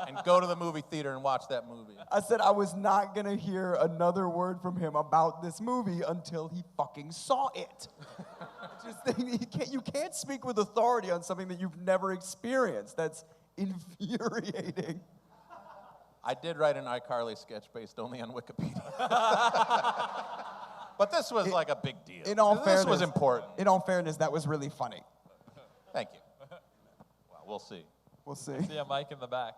and go to the movie theater and watch that movie. I said I was not going to hear another word from him about this movie until he fucking saw it. You can't speak with authority on something that you've never experienced. That's infuriating. I did write an iCarly sketch based only on Wikipedia. But this was like a big deal. This was important. In all fairness, that was really funny. Thank you. Well, we'll see. We'll see. See a mic in the back.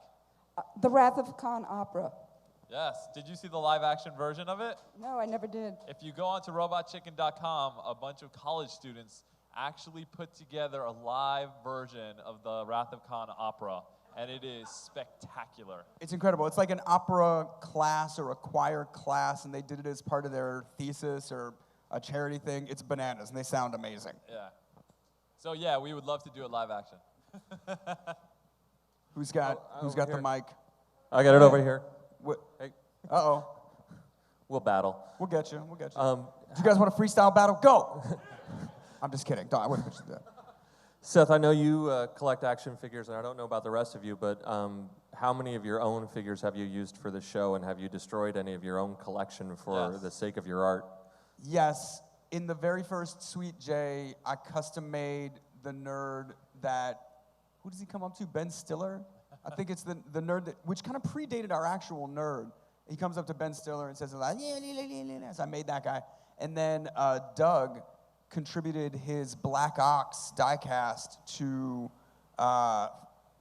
The Wrath of Khan opera. Yes. Did you see the live action version of it? No, I never did. If you go onto robotchicken.com, a bunch of college students actually put together a live version of the Wrath of Khan opera. And it is spectacular. It's incredible. It's like an opera class or a choir class, and they did it as part of their thesis or a charity thing. It's bananas, and they sound amazing. Yeah. So yeah, we would love to do it live action. Who's got the mic? I got it over here. Hey. Uh-oh. We'll battle. We'll get you. Do you guys want a freestyle battle? Go! I'm just kidding. I wouldn't put you to that. Seth, I know you collect action figures, and I don't know about the rest of you, but how many of your own figures have you used for the show, and have you destroyed any of your own collection for the sake of your art? Yes. In the very first Sweet J, I custom-made the nerd that, who does he come up to? Ben Stiller? I think it's the nerd which kind of predated our actual nerd. He comes up to Ben Stiller and says, so I made that guy. And then Doug contributed his Black Ox diecast to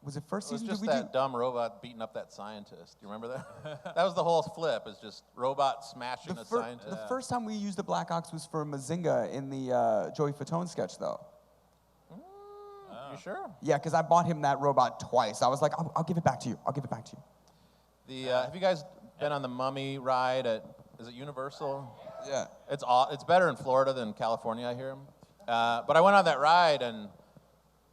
Was it first It was season? just Did we that do? dumb robot beating up that scientist. Do you remember that? That was the whole flip. Is just robot smashing a scientist. The first time we used the Black Ox was for Mazinga in the Joey Fatone sketch, though. You sure? Yeah, because I bought him that robot twice. I was like, I'll give it back to you. I'll give it back to you. Have you guys been on the Mummy ride at? Is it Universal? Yeah. It's better in Florida than California, I hear. But I went on that ride and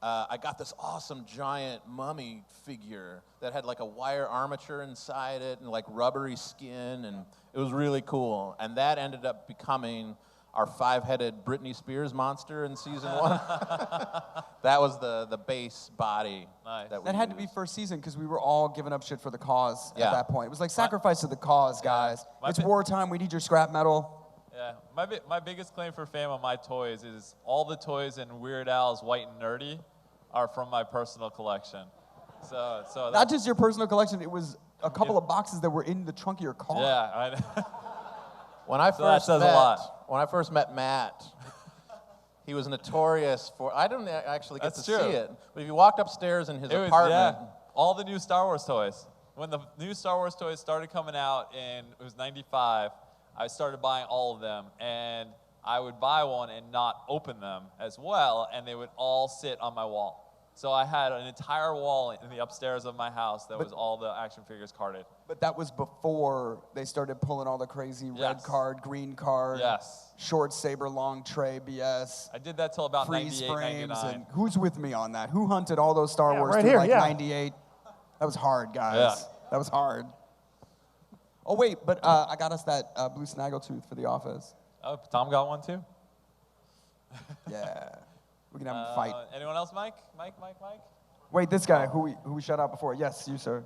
I got this awesome giant mummy figure that had like a wire armature inside it and like rubbery skin, and it was really cool. And that ended up becoming our 5-headed Britney Spears monster in season 1. That was the base body. Nice. That had to be first season because we were all giving up shit for the cause Yeah. at that point. It was like sacrifice to the cause, guys. It's wartime. We need your scrap metal. Yeah, my biggest claim for fame on my toys is all the toys in Weird Al's White and Nerdy are from my personal collection. So Not just your personal collection. It was a couple of boxes that were in the trunk of your car. Yeah, I know. When I So that says a lot. When I first met Matt, he was notorious for. I didn't actually get That's to true. see it, but if you walked upstairs in his It was, apartment, yeah, all the new Star Wars toys. When the new Star Wars toys started coming out in, it was 95, I started buying all of them, and I would buy one and not open them as well, and they would all sit on my wall. So I had an entire wall in the upstairs of my house that was all the action figures carded. But that was before they started pulling all the crazy red card, green card, short saber, long tray BS. I did that till about freeze 98, frames. 99. And who's with me on that? Who hunted all those Star Wars right through here, like yeah. 98? That was hard, guys. Yeah. That was hard. Oh, wait, but I got us that blue snaggletooth for the office. Oh, Tom got one too? Yeah. We can have a fight. Anyone else, Mike? Mike? Wait, this guy who we shut out before. Yes, you, sir.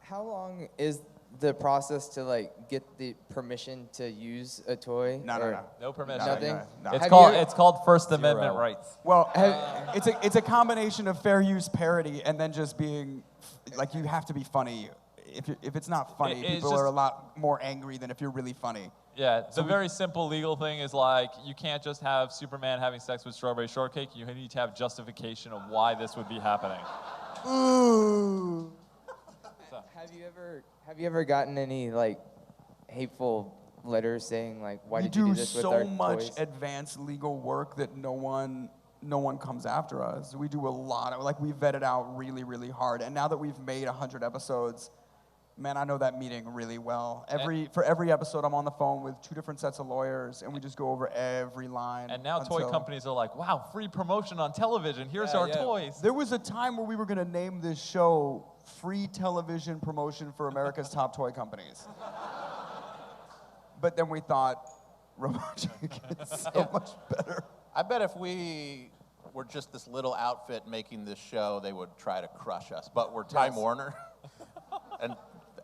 How long is the process to like get the permission to use a toy? No. No permission. Nothing. No. It's called First Amendment rights. Well, it's a combination of fair use parody and then just being like you have to be funny. If it's not funny, It's people just- are a lot more angry than if you're really funny. Yeah, the very simple legal thing is like you can't just have Superman having sex with strawberry shortcake. You need to have justification of why this would be happening. Ooh. Have you ever gotten any like hateful letters saying like why We did you do do this with our so much toys? advanced legal work that no one comes after us. We do a lot of, like, we vet it out really, really hard. And now that we've made 100 episodes, man, I know that meeting really well. For every episode, I'm on the phone with 2 different sets of lawyers, and we just go over every line. And now toy companies are like, wow, free promotion on television. Here's our toys. There was a time where we were going to name this show Free Television Promotion for America's Top Toy Companies. But then we thought, Robot Chicken is so much better. I bet if we were just this little outfit making this show, they would try to crush us. But we're Time Warner, and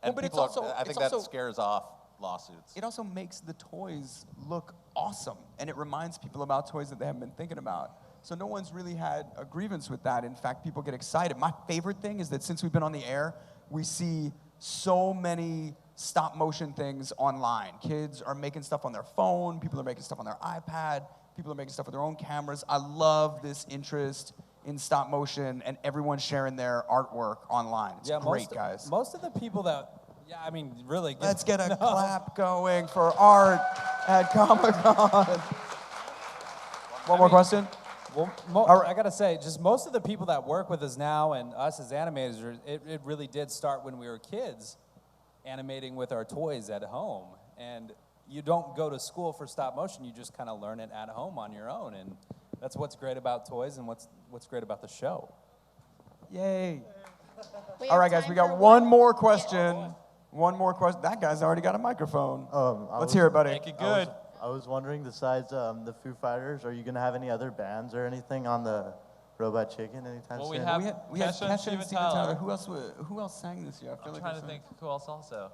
but it's people also- I think it's that also- scares off lawsuits. It also makes the toys look awesome, and it reminds people about toys that they haven't been thinking about. So no one's really had a grievance with that. In fact, people get excited. My favorite thing is that since we've been on the air, we see so many stop motion things online. Kids are making stuff on their phone. People are making stuff on their iPad. People are making stuff with their own cameras. I love this interest in stop motion and everyone sharing their artwork online. It's great, guys. Most of the people that, really. Let's get a clap going for art at Comic-Con. One more question? Well, I gotta say, just most of the people that work with us now and us as animators, it really did start when we were kids, animating with our toys at home. And you don't go to school for stop motion, you just kind of learn it at home on your own. And that's what's great about toys and what's great about the show. Yay. All right, guys, we got one more question. One more question. That guy's already got a microphone. Let's hear it, buddy. Make it good. I was wondering, besides the Foo Fighters, are you going to have any other bands or anything on the Robot Chicken anytime Well, soon? we had Kesha and Steven Tyler. Who else sang this year? I feel I'm like trying there's to think who else also.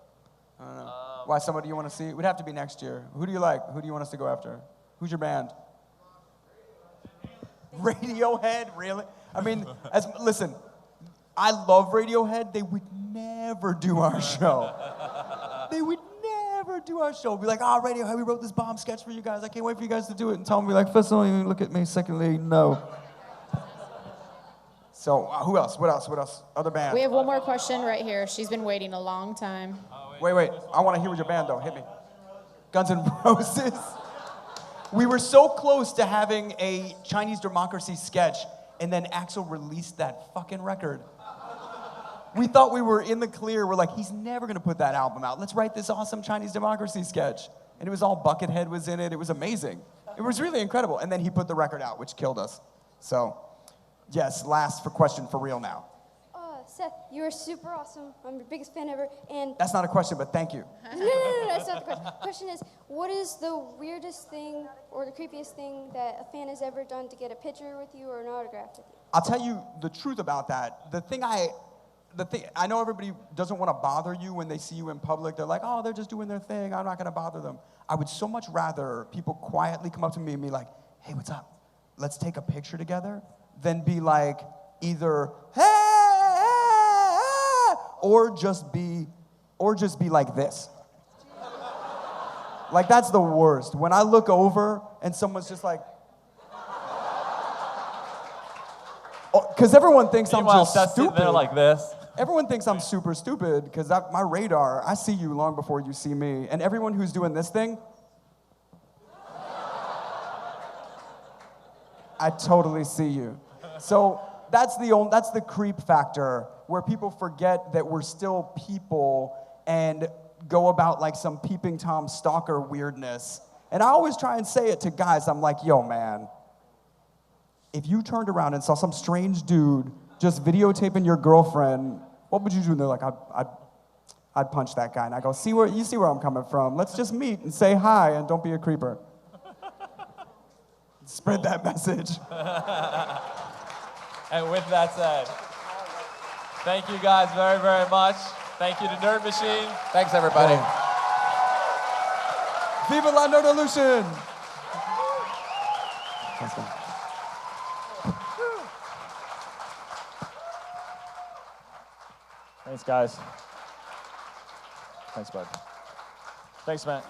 I don't know. Why, somebody you want to see? It would have to be next year. Who do you like? Who do you want us to go after? Who's your band? Radiohead, really? I mean, listen, I love Radiohead. They would never do our show. They would never do our show. Be like, Radiohead, we wrote this bomb sketch for you guys. I can't wait for you guys to do it. And tell them, be like, first of all, you look at me. Secondly, no. So who else? What else? Other band? We have one more question right here. She's been waiting a long time. Wait. I want to hear what your band though. Hit me. Guns N' Roses. We were so close to having a Chinese Democracy sketch, and then Axl released that fucking record. We thought we were in the clear. We're like, he's never gonna put that album out. Let's write this awesome Chinese Democracy sketch. And it was all Buckethead was in it. It was amazing. It was really incredible. And then he put the record out, which killed us. So, yes, last question for real now. Seth, you are super awesome. I'm your biggest fan ever. And That's not a question, but thank you. no, that's not the question. The question is, what is the weirdest thing or the creepiest thing that a fan has ever done to get a picture with you or an autograph with you? I'll tell you the truth about that. The thing I know everybody doesn't want to bother you when they see you in public. They're like, oh, they're just doing their thing. I'm not going to bother them. I would so much rather people quietly come up to me and be like, hey, what's up? Let's take a picture together, than be like either, hey, or just be like this. Like, that's the worst. When I look over and someone's just like, because everyone thinks I'm just Seth's sitting stupid. there like this. Everyone thinks I'm super stupid because my radar, I see you long before you see me. And everyone who's doing this thing, I totally see you. So that's the creep factor, where people forget that we're still people and go about like some peeping Tom stalker weirdness. And I always try and say it to guys. I'm like, yo, man, if you turned around and saw some strange dude just videotaping your girlfriend, what would you do? And they're like, I'd punch that guy. And I go, you see where I'm coming from. Let's just meet and say hi and don't be a creeper. Spread that message. And with that said, thank you guys very, very much. Thank you to Nerd Machine. Thanks, everybody. Viva la Nerdelution! Thanks, guys. Thanks, bud. Thanks, Matt.